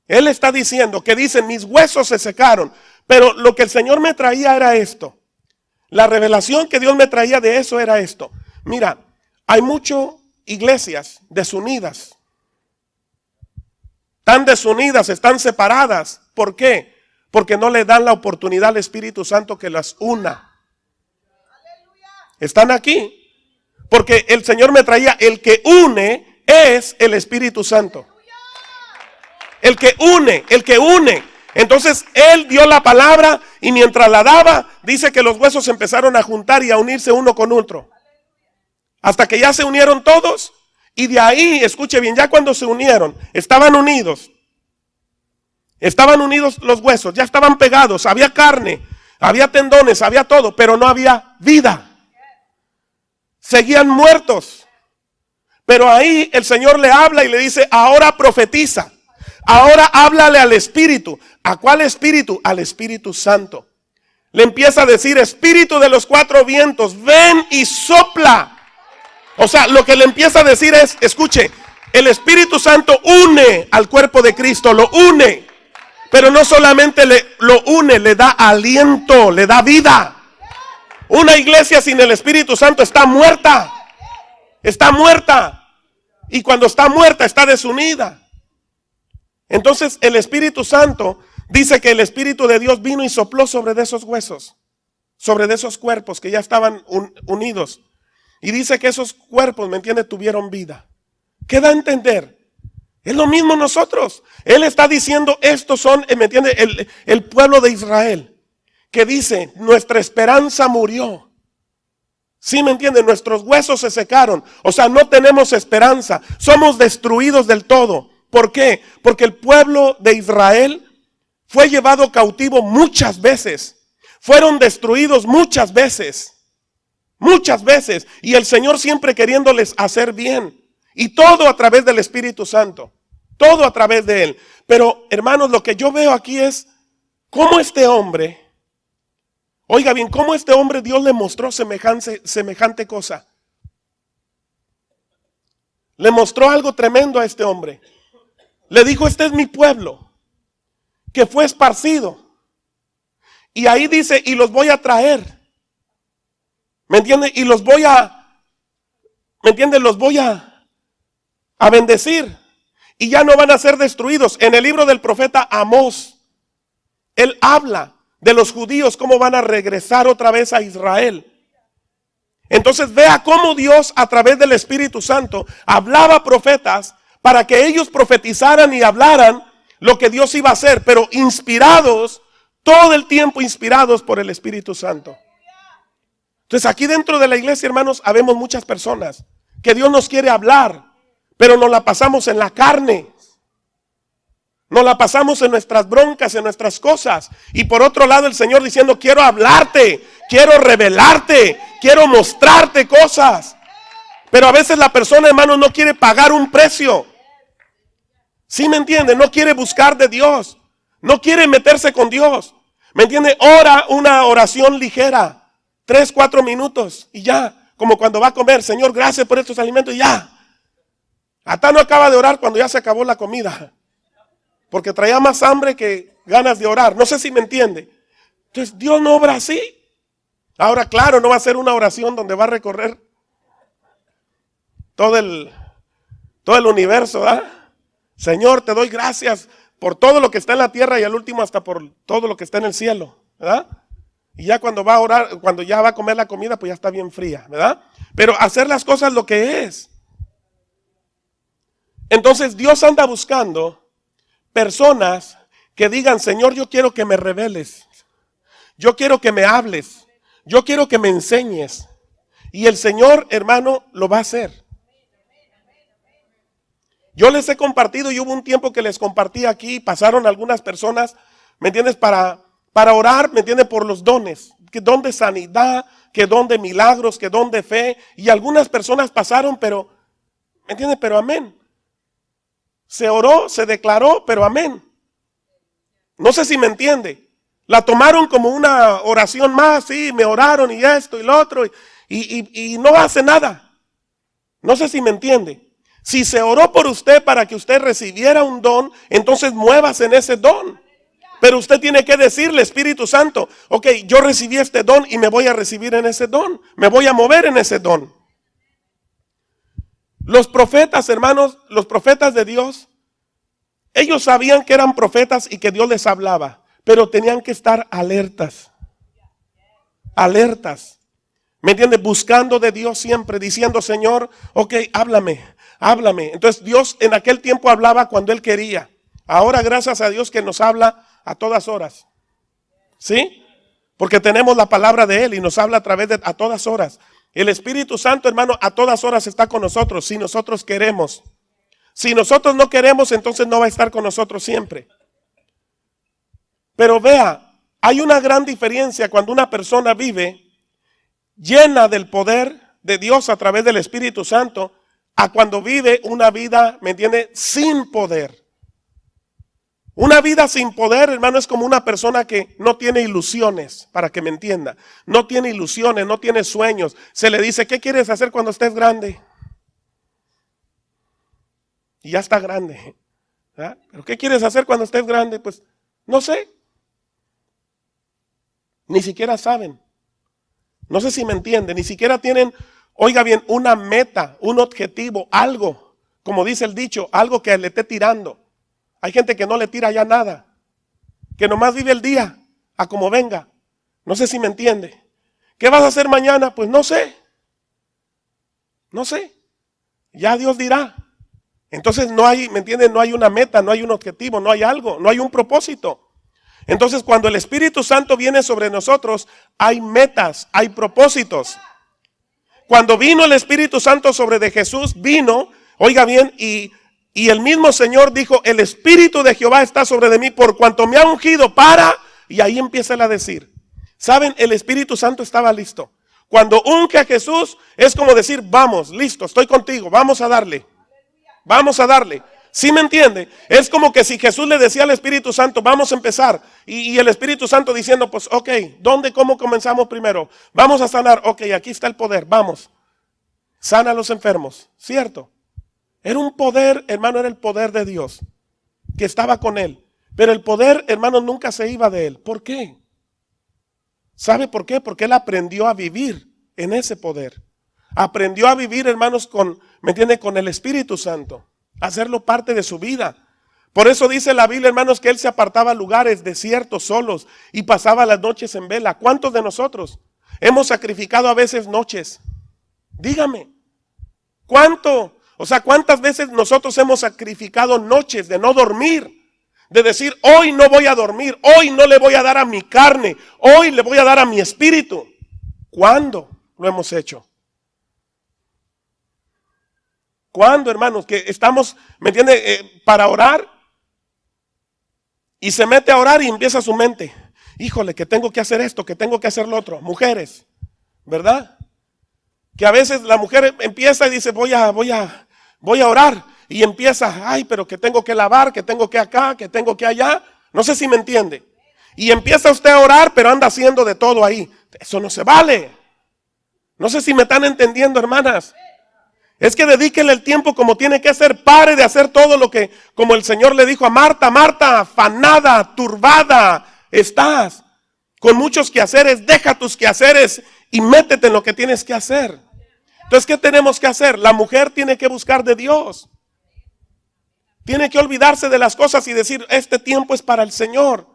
[SPEAKER 1] Él está diciendo que dicen, mis huesos se secaron. Pero lo que el Señor me traía era esto. La revelación que Dios me traía de eso era esto. Mira, hay mucho iglesias desunidas. Están desunidas, están separadas. ¿Por qué? Porque no le dan la oportunidad al Espíritu Santo que las una. Están aquí porque el Señor me traía, el que une es el Espíritu Santo. El que une, el que une. Entonces Él dio la palabra y mientras la daba, dice que los huesos empezaron a juntar y a unirse uno con otro. Hasta que ya se unieron todos. Y de ahí, escuche bien, ya cuando se unieron, estaban unidos. Estaban unidos los huesos, ya estaban pegados, había carne, había tendones, había todo, pero no había vida. Seguían muertos. Pero ahí el Señor le habla y le dice, ahora profetiza. Ahora háblale al Espíritu. ¿A cuál Espíritu? Al Espíritu Santo. Le empieza a decir, Espíritu de los cuatro vientos, ven y sopla. O sea, lo que le empieza a decir es, escuche, el Espíritu Santo une al cuerpo de Cristo, lo une. Pero no solamente lo une, le da aliento, le da vida. Una iglesia sin el Espíritu Santo está muerta. Está muerta. Y cuando está muerta, está desunida. Entonces el Espíritu Santo dice que el Espíritu de Dios vino y sopló sobre de esos huesos, sobre de esos cuerpos que ya estaban unidos. Y dice que esos cuerpos, ¿me entiende?, tuvieron vida. ¿Qué da a entender? Es lo mismo nosotros. Él está diciendo, estos son, ¿me entiende?, el pueblo de Israel. Que dice, nuestra esperanza murió. ¿Sí me entiende? Nuestros huesos se secaron. O sea, no tenemos esperanza. Somos destruidos del todo. ¿Por qué? Porque el pueblo de Israel fue llevado cautivo muchas veces. Fueron destruidos muchas veces. Muchas veces. Y el Señor siempre queriéndoles hacer bien. Y todo a través del Espíritu Santo. Todo a través de Él. Pero, hermanos, lo que yo veo aquí es cómo este hombre, oiga bien, cómo este hombre Dios le mostró semejante cosa. Le mostró algo tremendo a este hombre. Le dijo, este es mi pueblo, que fue esparcido. Y ahí dice, y los voy a traer. ¿Me entiende? Y los voy a, ¿me entiende? Los voy a bendecir. Y ya no van a ser destruidos. En el libro del profeta Amós, él habla de los judíos, cómo van a regresar otra vez a Israel. Entonces vea cómo Dios a través del Espíritu Santo hablaba a profetas para que ellos profetizaran y hablaran lo que Dios iba a hacer, pero inspirados, todo el tiempo inspirados por el Espíritu Santo. Entonces aquí dentro de la iglesia, hermanos, habemos muchas personas que Dios nos quiere hablar, pero nos la pasamos en la carne. Nos la pasamos en nuestras broncas, en nuestras cosas. Y por otro lado el Señor diciendo, quiero hablarte, quiero revelarte, quiero mostrarte cosas. Pero a veces la persona, hermano, no quiere pagar un precio. ¿Sí me entiende? No quiere buscar de Dios. No quiere meterse con Dios. ¿Me entiende? Ora una oración ligera. 3, 4 minutos y ya. Como cuando va a comer, Señor, gracias por estos alimentos y ya. Hasta no acaba de orar cuando ya se acabó la comida. Porque traía más hambre que ganas de orar. No sé si me entiende. Entonces Dios no obra así. Ahora claro, no va a ser una oración donde va a recorrer todo el universo, ¿verdad? Señor, te doy gracias por todo lo que está en la tierra y al último hasta por todo lo que está en el cielo, ¿verdad? Y ya cuando va a orar, cuando ya va a comer la comida, pues ya está bien fría, ¿verdad? Pero hacer las cosas lo que es. Entonces Dios anda buscando personas que digan, Señor, yo quiero que me reveles. Yo quiero que me hables. Yo quiero que me enseñes. Y el Señor, hermano, lo va a hacer. Yo les he compartido y hubo un tiempo que les compartí aquí, pasaron algunas personas, ¿me entiendes? Para orar, ¿me entiendes? Por los dones, que don de sanidad, que don de milagros, que don de fe. Y algunas personas pasaron, pero, ¿me entiendes? Pero amén. Se oró, se declaró, pero amén. No sé si me entiende. La tomaron como una oración más, sí, me oraron y esto y lo otro, y no hace nada. No sé si me entiende. Si se oró por usted para que usted recibiera un don, entonces muévase en ese don. Pero usted tiene que decirle, Espíritu Santo, ok, yo recibí este don y me voy a recibir en ese don. Me voy a mover en ese don. Los profetas, hermanos, los profetas de Dios, ellos sabían que eran profetas y que Dios les hablaba, pero tenían que estar alertas. Alertas. ¿Me entiendes? Buscando de Dios siempre, diciendo, Señor, ok, háblame, háblame. Entonces Dios en aquel tiempo hablaba cuando Él quería. Ahora gracias a Dios que nos habla a todas horas. ¿Sí? Porque tenemos la palabra de Él y nos habla a todas horas. El Espíritu Santo, hermano, a todas horas está con nosotros, si nosotros queremos. Si nosotros no queremos, entonces no va a estar con nosotros siempre. Pero vea, hay una gran diferencia cuando una persona vive llena del poder de Dios a través del Espíritu Santo, a cuando vive una vida, ¿me entiende?, sin poder. Una vida sin poder, hermano, es como una persona que no tiene ilusiones, para que me entienda. No tiene ilusiones, no tiene sueños. Se le dice, ¿qué quieres hacer cuando estés grande? Y ya está grande. ¿Ah? ¿Pero qué quieres hacer cuando estés grande? Pues no sé. Ni siquiera saben. No sé si me entienden. Ni siquiera tienen, oiga bien, una meta, un objetivo, algo. Como dice el dicho, algo que le esté tirando. Hay gente que no le tira ya nada. Que nomás vive el día, a como venga. No sé si me entiende. ¿Qué vas a hacer mañana? Pues no sé. No sé. Ya Dios dirá. Entonces no hay, ¿me entienden? No hay una meta, no hay un objetivo, no hay algo, no hay un propósito. Entonces cuando el Espíritu Santo viene sobre nosotros, hay metas, hay propósitos. Cuando vino el Espíritu Santo sobre de Jesús, vino, oiga bien, y el mismo Señor dijo, el Espíritu de Jehová está sobre de mí por cuanto me ha ungido para, y ahí empieza él a decir. ¿Saben? El Espíritu Santo estaba listo. Cuando unge a Jesús, es como decir, vamos, listo, estoy contigo, vamos a darle. Vamos a darle. ¿Sí me entiende? Es como que si Jesús le decía al Espíritu Santo, vamos a empezar. Y el Espíritu Santo diciendo, pues ok, ¿dónde, cómo comenzamos primero? Vamos a sanar. Ok, aquí está el poder, vamos. Sana a los enfermos, ¿cierto? Era un poder, hermano, era el poder de Dios que estaba con él. Pero el poder, hermano, nunca se iba de él. ¿Por qué? ¿Sabe por qué? Porque él aprendió a vivir en ese poder. Aprendió a vivir, hermanos, ¿me entiende? Con el Espíritu Santo. Hacerlo parte de su vida. Por eso dice la Biblia, hermanos, que él se apartaba a lugares desiertos, solos, y pasaba las noches en vela. ¿Cuántos de nosotros hemos sacrificado a veces noches? Dígame. ¿Cuánto? O sea, ¿cuántas veces nosotros hemos sacrificado noches de no dormir? De decir, hoy no voy a dormir, hoy no le voy a dar a mi carne, hoy le voy a dar a mi espíritu. ¿Cuándo lo hemos hecho? ¿Cuándo, hermanos? Que estamos, ¿me entiende? Para orar. Y se mete a orar y empieza su mente. Híjole, que tengo que hacer esto, que tengo que hacer lo otro. Mujeres, ¿verdad? Que a veces la mujer empieza y dice, voy a orar. Y empieza, ay, pero que tengo que lavar, que tengo que acá, que tengo que allá. No sé si me entiende. Y empieza usted a orar, pero anda haciendo de todo ahí. Eso no se vale. No sé si me están entendiendo, hermanas. Es que dedíquele el tiempo como tiene que ser. Pare de hacer todo lo que, como el Señor le dijo a Marta, Marta, afanada, turbada estás, con muchos quehaceres. Deja tus quehaceres y métete en lo que tienes que hacer. Entonces, ¿qué tenemos que hacer? La mujer tiene que buscar de Dios. Tiene que olvidarse de las cosas y decir, este tiempo es para el Señor.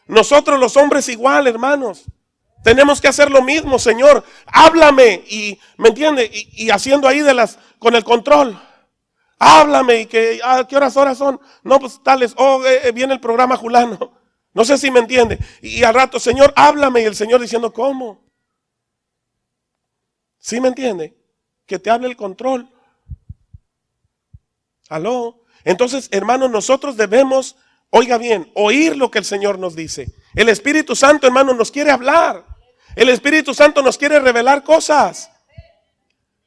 [SPEAKER 1] Nosotros los hombres igual, hermanos. Tenemos que hacer lo mismo, Señor, háblame, y ¿me entiende? Y haciendo ahí con el control. Háblame, y que, ¿qué horas son? No, pues tales, viene el programa Julano. No sé si me entiende. Y al rato, Señor, háblame, y el Señor diciendo, ¿cómo? ¿Sí me entiende? Que te hable el control. ¿Aló? Entonces, hermanos, nosotros debemos, oiga bien, oír lo que el Señor nos dice. El Espíritu Santo, hermano, nos quiere hablar. El Espíritu Santo nos quiere revelar cosas.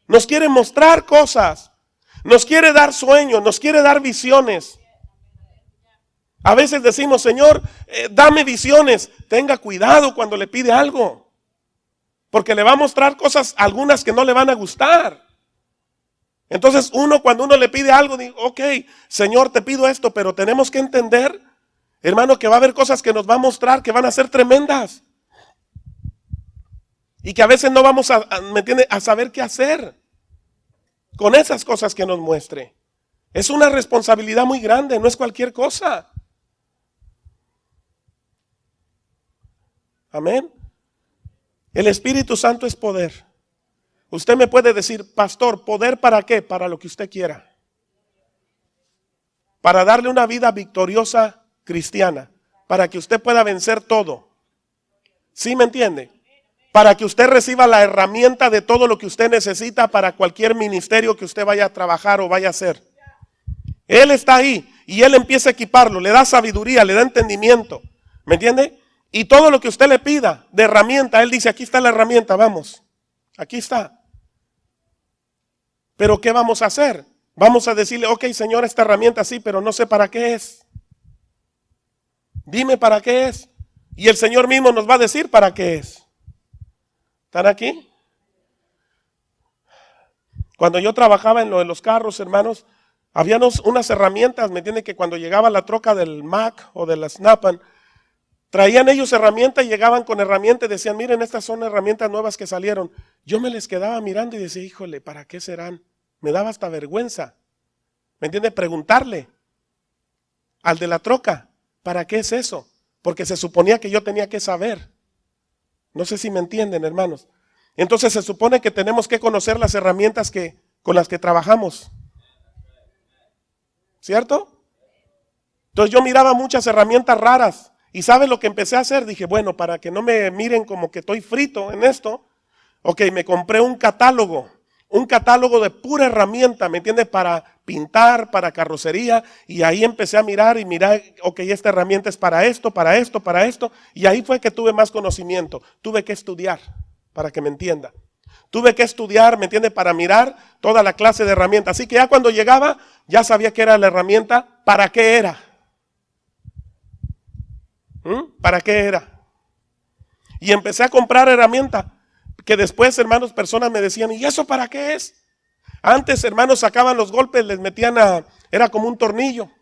[SPEAKER 1] Nos quiere mostrar cosas. Nos quiere dar sueños, nos quiere dar visiones. A veces decimos, Señor, dame visiones. Tenga cuidado cuando le pide algo. Porque le va a mostrar cosas, algunas que no le van a gustar. Entonces cuando uno le pide algo, dice, ok, Señor, te pido esto, pero tenemos que entender, hermano, que va a haber cosas que nos va a mostrar que van a ser tremendas. Y que a veces no vamos ¿me entiende?, a saber qué hacer. con esas cosas que nos muestre. Es una responsabilidad muy grande, no es cualquier cosa. Amén. El Espíritu Santo es poder. Usted me puede decir, pastor, ¿poder para qué? Para lo que usted quiera. Para darle una vida victoriosa cristiana. Para que usted pueda vencer todo. ¿Sí me entiende? Para que usted reciba la herramienta de todo lo que usted necesita para cualquier ministerio que usted vaya a trabajar o vaya a hacer. Él está ahí y Él empieza a equiparlo, le da sabiduría, le da entendimiento. ¿Me entiende? Y todo lo que usted le pida de herramienta, Él dice, aquí está la herramienta, vamos. Aquí está. Pero ¿qué vamos a hacer? Vamos a decirle, ok, Señor, esta herramienta sí, pero no sé para qué es. Dime para qué es. Y el Señor mismo nos va a decir para qué es. ¿Están aquí? Cuando yo trabajaba en lo de los carros, hermanos, había unas herramientas, ¿me entienden? Que cuando llegaba la troca del Mack o de la Snap-on, traían ellos herramientas y llegaban con herramientas y decían, miren, estas son herramientas nuevas que salieron. Yo me les quedaba mirando y decía, híjole, ¿para qué serán? Me daba hasta vergüenza. ¿Me entiende? Preguntarle al de la troca, ¿para qué es eso? Porque se suponía que yo tenía que saber. No sé si me entienden, hermanos. Entonces se supone que tenemos que conocer las herramientas con las que trabajamos. ¿Cierto? Entonces yo miraba muchas herramientas raras. ¿Y sabes lo que empecé a hacer? Dije, bueno, para que no me miren como que estoy frito en esto, ok, me compré un catálogo de pura herramienta, ¿me entiendes? Para pintar, para carrocería, y ahí empecé a mirar y mirar, ok, esta herramienta es para esto, para esto, para esto, y ahí fue que tuve más conocimiento. Tuve que estudiar, para que me entienda. Tuve que estudiar, ¿me entiende? Para mirar toda la clase de herramientas. Así que ya cuando llegaba, ya sabía qué era la herramienta, para qué era. ¿Para qué era? Y empecé a comprar herramientas que después, hermanos, personas me decían, ¿y eso para qué es? Antes, hermanos, sacaban los golpes, les metían era como un tornillo.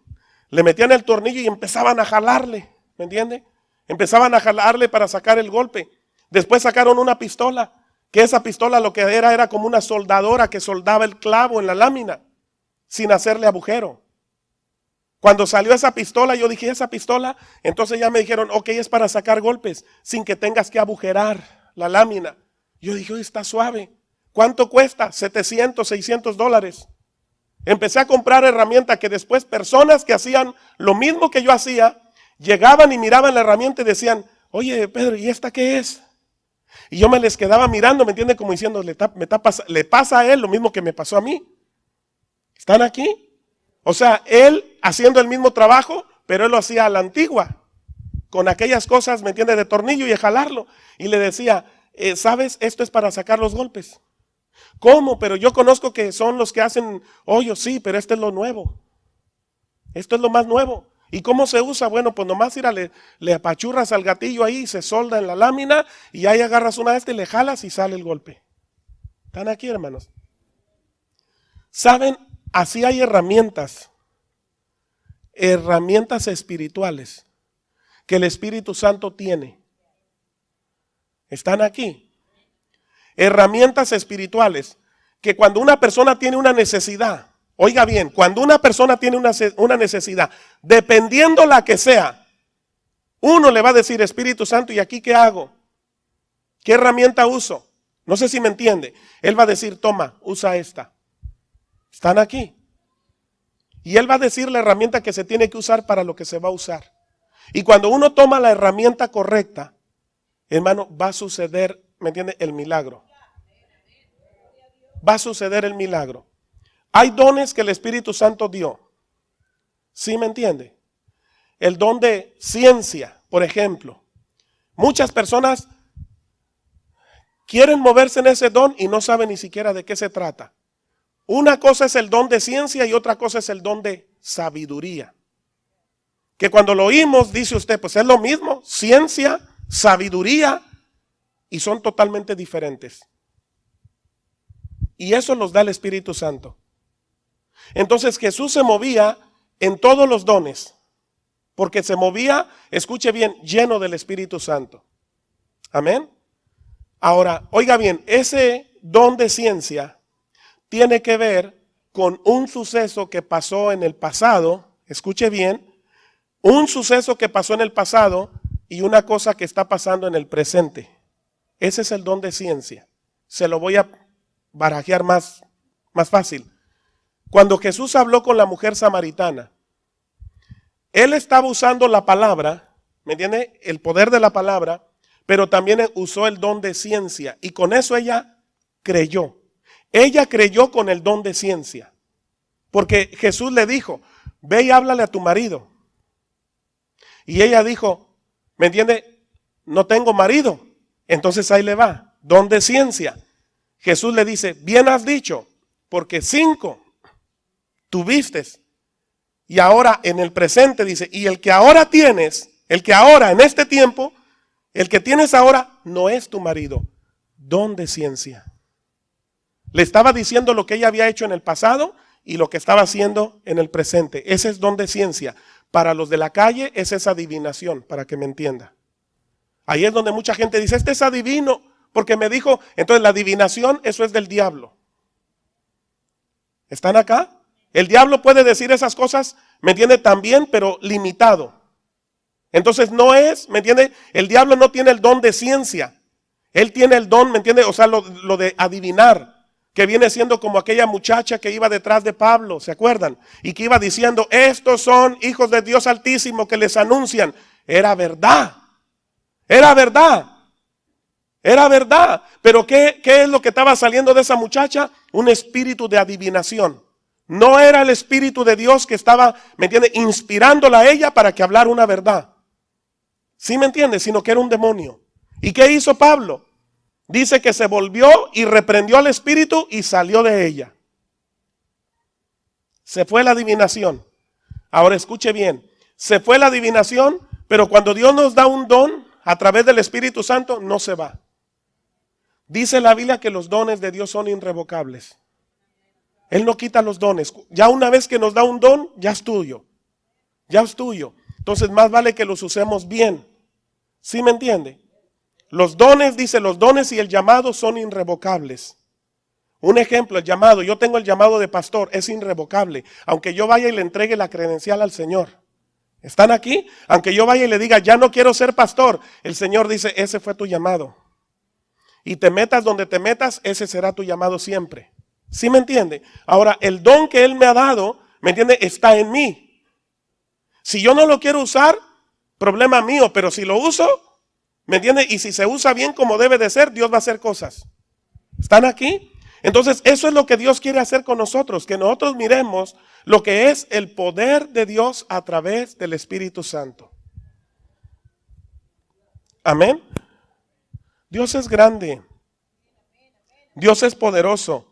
[SPEAKER 1] Le metían el tornillo y empezaban a jalarle, ¿me entiende? Empezaban a jalarle para sacar el golpe. Después sacaron una pistola, que esa pistola lo que era como una soldadora que soldaba el clavo en la lámina, sin hacerle agujero. Cuando salió esa pistola, yo dije, ¿esa pistola? Entonces ya me dijeron, ok, es para sacar golpes, sin que tengas que agujerar la lámina. Yo dije, oye, está suave. ¿Cuánto cuesta? 700, 600 dólares. Empecé a comprar herramientas que después personas que hacían lo mismo que yo hacía, llegaban y miraban la herramienta y decían, oye, Pedro, ¿y esta qué es? Y yo me les quedaba mirando, ¿me entienden? Como diciendo, le pasa a él lo mismo que me pasó a mí. ¿Están aquí? O sea, él haciendo el mismo trabajo, pero él lo hacía a la antigua, con aquellas cosas, ¿me entiende? De tornillo y de jalarlo. Y le decía, ¿sabes? Esto es para sacar los golpes. ¿Cómo? Pero yo conozco que son los que hacen hoyos, sí, pero este es lo nuevo. Esto es lo más nuevo. ¿Y cómo se usa? Bueno, pues nomás le apachurras al gatillo ahí, se solda en la lámina y ahí agarras una de estas y le jalas y sale el golpe. ¿Están aquí, hermanos? ¿Saben? Así hay herramientas espirituales que el Espíritu Santo tiene. ¿Están aquí? Herramientas espirituales que cuando una persona tiene una necesidad, oiga bien, cuando una persona tiene una necesidad, dependiendo la que sea, uno le va a decir, Espíritu Santo, ¿y aquí qué hago? ¿Qué herramienta uso? No sé si me entiende. Él va a decir, toma, usa esta. ¿Están aquí? Y él va a decir la herramienta que se tiene que usar para lo que se va a usar. Y cuando uno toma la herramienta correcta, hermano, va a suceder, ¿me entiende? El milagro. Va a suceder el milagro. Hay dones que el Espíritu Santo dio. ¿Sí me entiende? El don de ciencia, por ejemplo. Muchas personas quieren moverse en ese don y no saben ni siquiera de qué se trata. Una cosa es el don de ciencia y otra cosa es el don de sabiduría. Que cuando lo oímos, dice usted, pues es lo mismo, ciencia, sabiduría, y son totalmente diferentes. Y eso los da el Espíritu Santo. Entonces Jesús se movía en todos los dones, porque se movía, escuche bien, lleno del Espíritu Santo. Amén. Ahora, oiga bien, ese don de ciencia tiene que ver con un suceso que pasó en el pasado, escuche bien, un suceso que pasó en el pasado y una cosa que está pasando en el presente. Ese es el don de ciencia. Se lo voy a barajear más fácil. Cuando Jesús habló con la mujer samaritana, Él estaba usando la palabra, ¿me entiende? El poder de la palabra, pero también usó el don de ciencia. Y con eso ella creyó. Ella creyó con el don de ciencia. Porque Jesús le dijo, ve y háblale a tu marido. Y ella dijo, ¿me entiende? No tengo marido. Entonces ahí le va, don de ciencia. Jesús le dice, bien has dicho, porque 5 tuviste. Y ahora en el presente dice, y el que ahora tienes, el que ahora en este tiempo, el que tienes ahora no es tu marido. Don de ciencia. Le estaba diciendo lo que ella había hecho en el pasado y lo que estaba haciendo en el presente. Ese es don de ciencia. Para los de la calle es esa adivinación, para que me entienda. Ahí es donde mucha gente dice, este es adivino, porque me dijo, entonces la adivinación, eso es del diablo. ¿Están acá? El diablo puede decir esas cosas, ¿me entiende? También, pero limitado. Entonces no es, ¿me entiende? El diablo no tiene el don de ciencia. Él tiene el don, ¿me entiende? O sea, lo de adivinar, que viene siendo como aquella muchacha que iba detrás de Pablo, ¿se acuerdan? Y que iba diciendo, estos son hijos de Dios Altísimo que les anuncian. Era verdad. Era verdad. Era verdad. Pero ¿qué es lo que estaba saliendo de esa muchacha? Un espíritu de adivinación. No era el Espíritu de Dios que estaba, ¿me entiende? Inspirándola a ella para que hablara una verdad. ¿Sí me entiende? Sino que era un demonio. ¿Y qué hizo Pablo? Dice que se volvió y reprendió al espíritu y salió de ella. Se fue la adivinación. Ahora escuche bien. Se fue la adivinación, pero cuando Dios nos da un don a través del Espíritu Santo, no se va. Dice la Biblia que los dones de Dios son irrevocables. Él no quita los dones. Ya una vez que nos da un don, ya es tuyo. Ya es tuyo. Entonces más vale que los usemos bien. ¿Sí me entiende? Los dones, dice, los dones y el llamado son irrevocables. Un ejemplo, el llamado. Yo tengo el llamado de pastor, es irrevocable. Aunque yo vaya y le entregue la credencial al Señor. ¿Están aquí? Aunque yo vaya y le diga, ya no quiero ser pastor. El Señor dice, ese fue tu llamado. Y te metas donde te metas, ese será tu llamado siempre. ¿Sí me entiende? Ahora, el don que Él me ha dado, ¿me entiende? Está en mí. Si yo no lo quiero usar, problema mío. Pero si lo uso, ¿me entiende? Y si se usa bien como debe de ser, Dios va a hacer cosas. ¿Están aquí? Entonces, eso es lo que Dios quiere hacer con nosotros. Que nosotros miremos lo que es el poder de Dios a través del Espíritu Santo. Amén. Dios es grande. Dios es poderoso.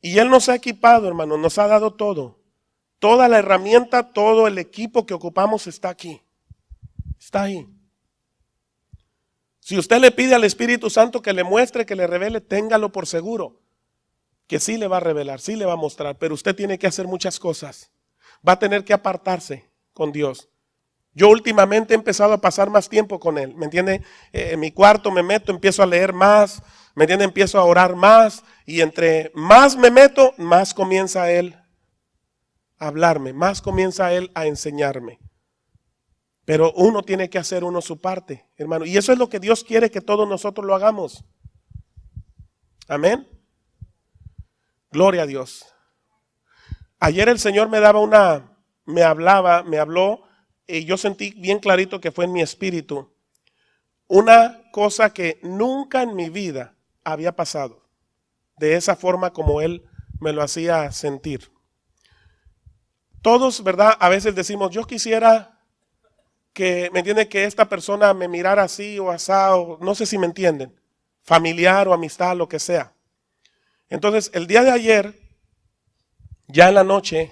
[SPEAKER 1] Y Él nos ha equipado, hermano, nos ha dado todo. Toda la herramienta, todo el equipo que ocupamos está aquí. Está ahí. Si usted le pide al Espíritu Santo que le muestre, que le revele, téngalo por seguro. Que sí le va a revelar, sí le va a mostrar. Pero usted tiene que hacer muchas cosas. Va a tener que apartarse con Dios. Yo últimamente he empezado a pasar más tiempo con Él. ¿Me entiende? En mi cuarto me meto, empiezo a leer más. ¿Me entiende? Empiezo a orar más. Y entre más me meto, más comienza Él a hablarme. Más comienza Él a enseñarme. Pero uno tiene que hacer su parte, hermano. Y eso es lo que Dios quiere que todos nosotros lo hagamos. Amén. Gloria a Dios. Ayer el Señor me habló, y yo sentí bien clarito que fue en mi espíritu. Una cosa que nunca en mi vida había pasado. De esa forma como Él me lo hacía sentir. Todos, ¿verdad? A veces decimos, yo quisiera que, ¿me entienden? Que esta persona me mirara así o asado, no sé si me entienden, familiar o amistad, lo que sea. Entonces, el día de ayer, ya en la noche,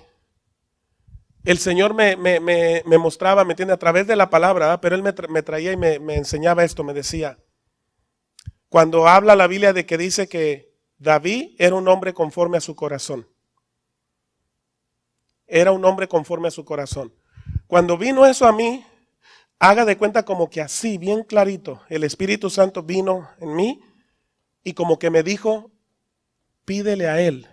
[SPEAKER 1] el Señor me mostraba, ¿me entiende? A través de la palabra, ¿verdad? Pero Él me traía y me enseñaba esto, me decía, cuando habla la Biblia de que dice que David era un hombre conforme a su corazón. Era un hombre conforme a su corazón. Cuando vino eso a mí, haga de cuenta como que así, bien clarito, el Espíritu Santo vino en mí y como que me dijo, Pídele a Él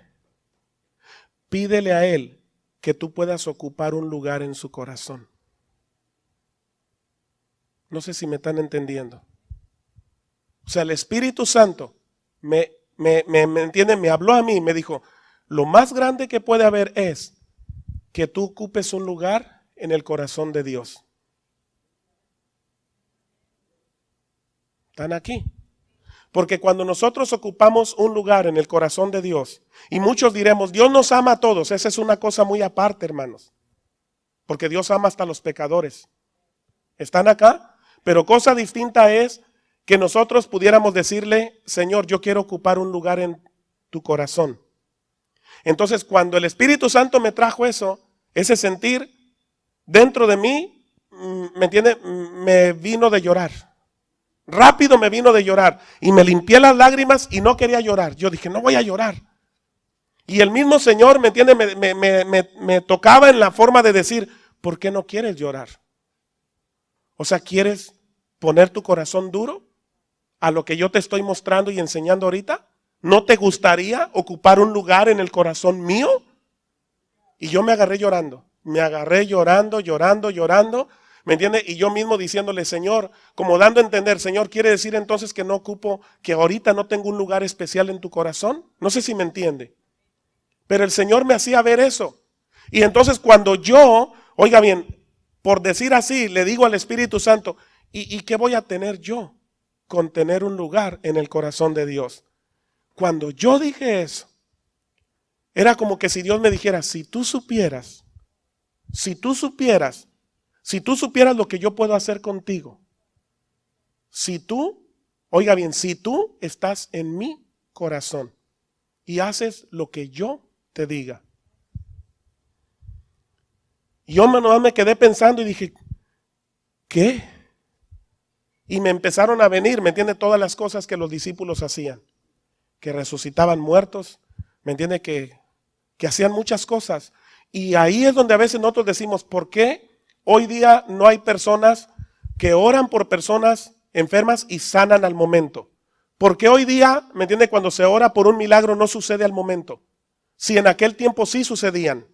[SPEAKER 1] que tú puedas ocupar un lugar en su corazón. No sé si me están entendiendo. O sea, el Espíritu Santo me entiende, me habló a mí y me dijo, lo más grande que puede haber es que tú ocupes un lugar en el corazón de Dios. ¿Están aquí? Porque cuando nosotros ocupamos un lugar en el corazón de Dios, y muchos diremos, Dios nos ama a todos, esa es una cosa muy aparte, hermanos. Porque Dios ama hasta los pecadores. ¿Están acá? Pero cosa distinta es que nosotros pudiéramos decirle, Señor, yo quiero ocupar un lugar en tu corazón. Entonces, cuando el Espíritu Santo me trajo eso, ese sentir dentro de mí, ¿me entiende? Me vino de llorar. Rápido me vino de llorar y me limpié las lágrimas y no quería llorar. Yo dije, no voy a llorar. Y el mismo Señor, ¿me entiende? Me tocaba en la forma de decir, ¿por qué no quieres llorar? O sea, ¿quieres poner tu corazón duro a lo que yo te estoy mostrando y enseñando ahorita? ¿No te gustaría ocupar un lugar en el corazón mío? Y yo me agarré llorando. Me agarré llorando. ¿Me entiende? Y yo mismo diciéndole, Señor, como dando a entender, Señor, ¿quiere decir entonces que no ocupo, que ahorita no tengo un lugar especial en tu corazón? No sé si me entiende. Pero el Señor me hacía ver eso. Y entonces cuando yo, oiga bien, por decir así, le digo al Espíritu Santo, ¿y qué voy a tener yo con tener un lugar en el corazón de Dios? Cuando yo dije eso, era como que si Dios me dijera, si tú supieras lo que yo puedo hacer contigo, oiga bien, si tú estás en mi corazón y haces lo que yo te diga. Yo me quedé pensando y dije, ¿qué? Y me empezaron a venir, ¿me entiende? Todas las cosas que los discípulos hacían, que resucitaban muertos, ¿me entiende? Que hacían muchas cosas. Y ahí es donde a veces nosotros decimos, ¿por qué hoy día no hay personas que oran por personas enfermas y sanan al momento? ¿Por qué hoy día, ¿me entiende? Cuando se ora por un milagro no sucede al momento? Si en aquel tiempo sí sucedían.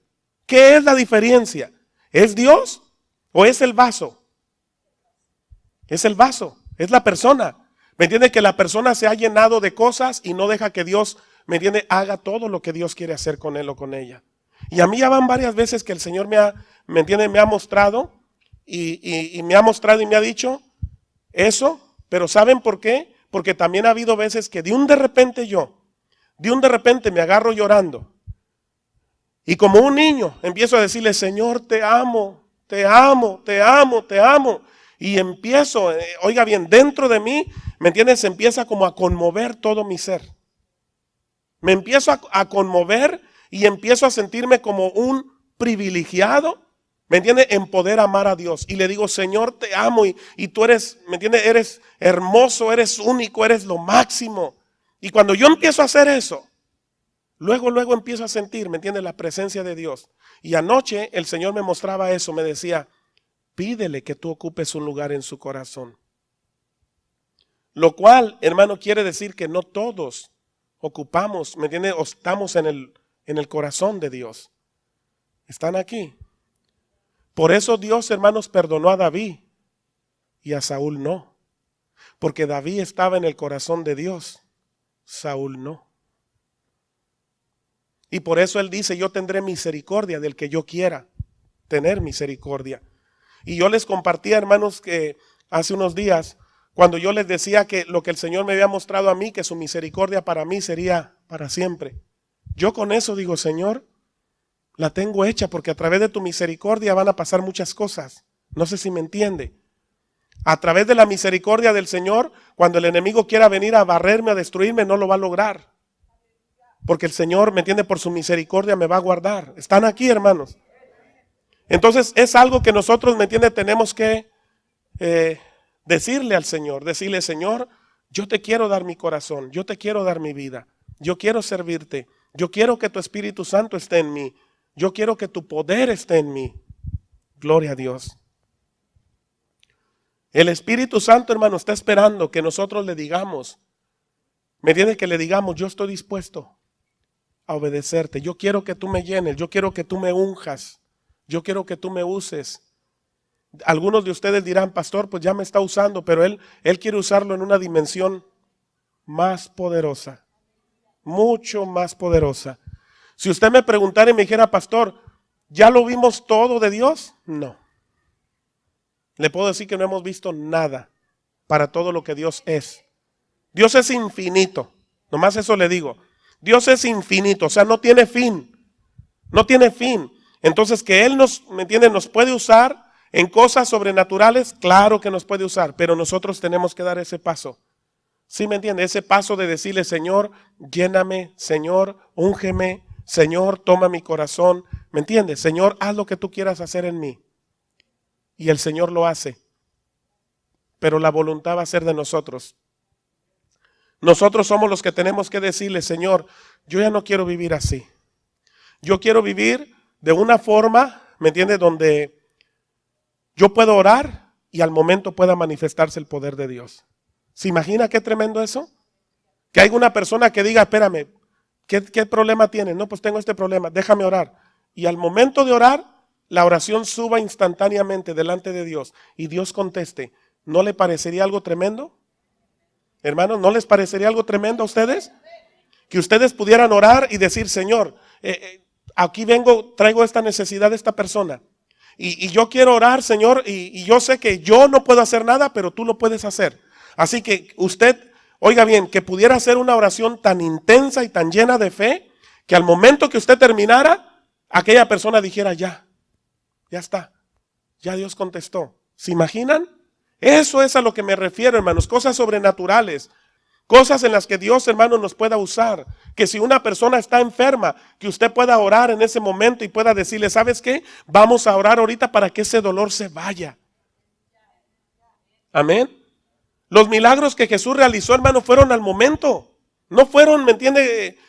[SPEAKER 1] ¿Qué es la diferencia? ¿Es Dios o es el vaso? Es el vaso, es la persona. ¿Me entiende? Que la persona se ha llenado de cosas y no deja que Dios, ¿me entiende? Haga todo lo que Dios quiere hacer con él o con ella. Y a mí ya van varias veces que el Señor ¿me entiende? Me ha mostrado y me ha mostrado y me ha dicho eso, pero ¿saben por qué? Porque también ha habido veces que de un de repente me agarro llorando y como un niño empiezo a decirle, Señor, te amo. Y empiezo, oiga bien, dentro de mí, ¿me entiendes? Se empieza como a conmover todo mi ser. Me empiezo a conmover y empiezo a sentirme como un privilegiado, ¿me entiendes? En poder amar a Dios. Y le digo, Señor, te amo y tú eres, ¿me entiendes? Eres hermoso, eres único, eres lo máximo. Y cuando yo empiezo a hacer eso, luego empiezo a sentir, ¿me entiendes? La presencia de Dios. Y anoche el Señor me mostraba eso, me decía, pídele que tú ocupes un lugar en su corazón. Lo cual, hermano, quiere decir que no todos ocupamos, ¿me entiendes? O estamos en el corazón de Dios. ¿Están aquí? Por eso Dios, hermanos, perdonó a David y a Saúl no. Porque David estaba en el corazón de Dios, Saúl no. Y por eso él dice, yo tendré misericordia del que yo quiera tener misericordia. Y yo les compartía, hermanos, que hace unos días, cuando yo les decía que lo que el Señor me había mostrado a mí, que su misericordia para mí sería para siempre. Yo con eso digo, Señor, la tengo hecha porque a través de tu misericordia van a pasar muchas cosas. No sé si me entiende. A través de la misericordia del Señor, cuando el enemigo quiera venir a barrerme, a destruirme, no lo va a lograr. Porque el Señor, ¿me entiende? Por su misericordia me va a guardar. ¿Están aquí, hermanos? Entonces es algo que nosotros, ¿me entiende? Tenemos que decirle al Señor, decirle, Señor, yo te quiero dar mi corazón, yo te quiero dar mi vida, yo quiero servirte, yo quiero que tu Espíritu Santo esté en mí, yo quiero que tu poder esté en mí. Gloria a Dios. El Espíritu Santo, hermano, está esperando que nosotros le digamos, ¿me entiende? Que le digamos, yo estoy dispuesto, a obedecerte. Yo quiero que tú me llenes, yo quiero que tú me unjas, yo quiero que tú me uses. Algunos de ustedes dirán, pastor, pues ya me está usando, pero él quiere usarlo en una dimensión más poderosa, mucho más poderosa. Si usted me preguntara y me dijera, pastor, ¿ya lo vimos todo de Dios? No. Le puedo decir que no hemos visto nada para todo lo que Dios es. Dios es infinito, nomás eso le digo. Dios es infinito, o sea, no tiene fin. No tiene fin. Entonces que Él ¿me entiende? Nos puede usar en cosas sobrenaturales, claro que nos puede usar, pero nosotros tenemos que dar ese paso. ¿Sí me entiende? Ese paso de decirle, Señor, lléname, Señor, úngeme, Señor, toma mi corazón. ¿Me entiendes? Señor, haz lo que tú quieras hacer en mí. Y el Señor lo hace. Pero la voluntad va a ser de nosotros. Nosotros somos los que tenemos que decirle, Señor, yo ya no quiero vivir así. Yo quiero vivir de una forma, ¿me entiendes? Donde yo puedo orar y al momento pueda manifestarse el poder de Dios. ¿Se imagina qué tremendo eso? Que hay una persona que diga, espérame, ¿qué problema tienes? No, pues tengo este problema, déjame orar. Y al momento de orar, la oración suba instantáneamente delante de Dios y Dios conteste. ¿No le parecería algo tremendo? Hermanos, ¿no les parecería algo tremendo a ustedes? Que ustedes pudieran orar y decir, Señor, aquí vengo, traigo esta necesidad de esta persona. Y yo quiero orar, Señor, y yo sé que yo no puedo hacer nada, pero tú lo puedes hacer. Así que usted, oiga bien, que pudiera hacer una oración tan intensa y tan llena de fe, que al momento que usted terminara, aquella persona dijera, ya está, ya Dios contestó. ¿Se imaginan? Eso es a lo que me refiero, hermanos, cosas sobrenaturales. Cosas en las que Dios, hermano, nos pueda usar. Que si una persona está enferma, que usted pueda orar en ese momento y pueda decirle, ¿sabes qué? Vamos a orar ahorita para que ese dolor se vaya. Amén. Los milagros que Jesús realizó, hermano, fueron al momento. No fueron, ¿me entiende?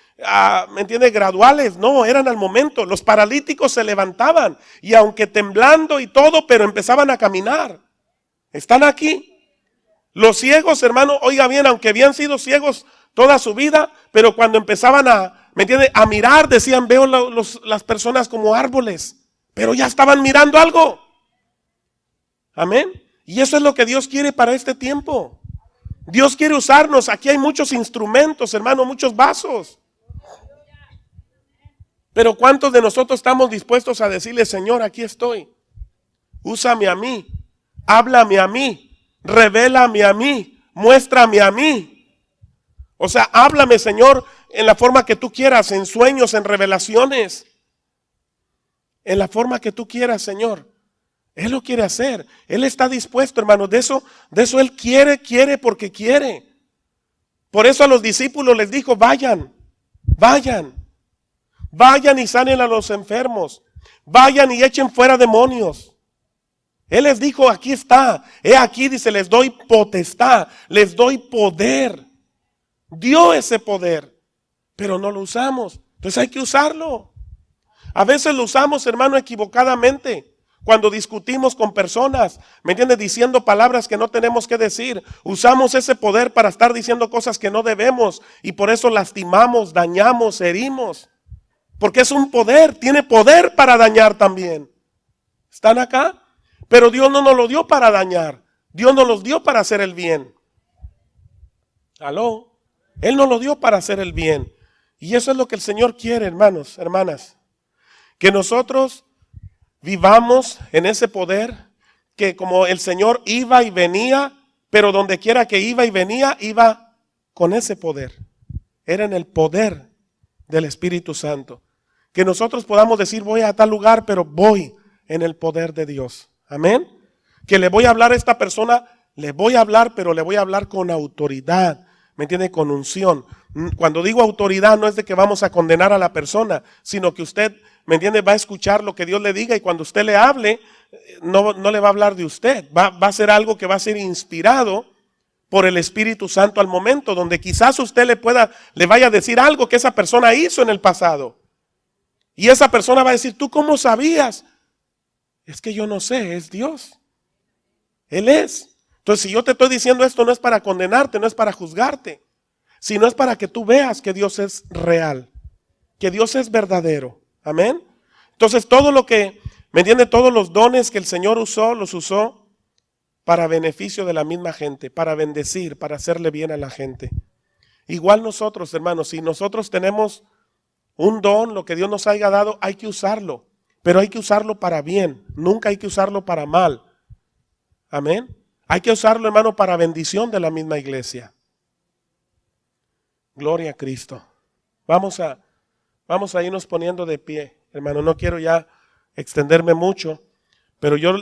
[SPEAKER 1] Graduales, no, eran al momento. Los paralíticos se levantaban y aunque temblando y todo, pero empezaban a caminar. ¿Están aquí? Los ciegos, hermano, oiga bien, aunque habían sido ciegos toda su vida, pero cuando empezaban a mirar, decían, veo las personas como árboles, pero ya estaban mirando algo. Amén. Y eso es lo que Dios quiere para este tiempo. Dios quiere usarnos. Aquí hay muchos instrumentos, hermano, muchos vasos. Pero ¿cuántos de nosotros estamos dispuestos a decirle, Señor, aquí estoy? Úsame a mí, háblame a mí. Revélame a mí, muéstrame a mí. O sea, háblame, Señor, en la forma que tú quieras, en sueños, en revelaciones. En la forma que tú quieras, Señor. Él lo quiere hacer. Él está dispuesto, hermano. De eso Él quiere porque quiere. Por eso a los discípulos les dijo, vayan y sanen a los enfermos. Vayan y echen fuera demonios. Él les dijo, aquí está, aquí dice, les doy potestad, les doy poder. Dio ese poder, pero no lo usamos. Entonces hay que usarlo. A veces lo usamos, hermano, equivocadamente. Cuando discutimos con personas, ¿me entiendes? Diciendo palabras que no tenemos que decir. Usamos ese poder para estar diciendo cosas que no debemos y por eso lastimamos, dañamos, herimos. Porque es un poder, tiene poder para dañar también. ¿Están acá? Pero Dios no nos lo dio para dañar. Dios nos los dio para hacer el bien. ¿Aló? Él nos lo dio para hacer el bien. Y eso es lo que el Señor quiere, hermanos, hermanas. Que nosotros vivamos en ese poder. Que como el Señor iba y venía, pero donde quiera que iba y venía, iba con ese poder. Era en el poder del Espíritu Santo. Que nosotros podamos decir, voy a tal lugar, pero voy en el poder de Dios. Amén. Que le voy a hablar a esta persona, le voy a hablar, pero le voy a hablar con autoridad. ¿Me entiende? Con unción. Cuando digo autoridad no es de que vamos a condenar a la persona, sino que usted, ¿me entiende? Va a escuchar lo que Dios le diga y cuando usted le hable, no le va a hablar de usted. Va a ser algo que va a ser inspirado por el Espíritu Santo al momento, donde quizás usted le vaya a decir algo que esa persona hizo en el pasado. Y esa persona va a decir, ¿tú cómo sabías? Es que yo no sé, es Dios. Él es. Entonces, si yo te estoy diciendo esto, no es para condenarte, no es para juzgarte, sino es para que tú veas que Dios es real. que Dios es verdadero. Amén. Entonces todo lo que, ¿me entiende? Todos los dones que el Señor usó, los usó para beneficio de la misma gente, para bendecir, para hacerle bien a la gente. Igual nosotros, hermanos, si nosotros tenemos un don, lo que Dios nos haya dado, hay que usarlo. Pero hay que usarlo para bien, nunca hay que usarlo para mal. Amén. Hay que usarlo, hermano, para bendición de la misma iglesia. Gloria a Cristo. Vamos a irnos poniendo de pie, hermano. No quiero ya extenderme mucho, pero yo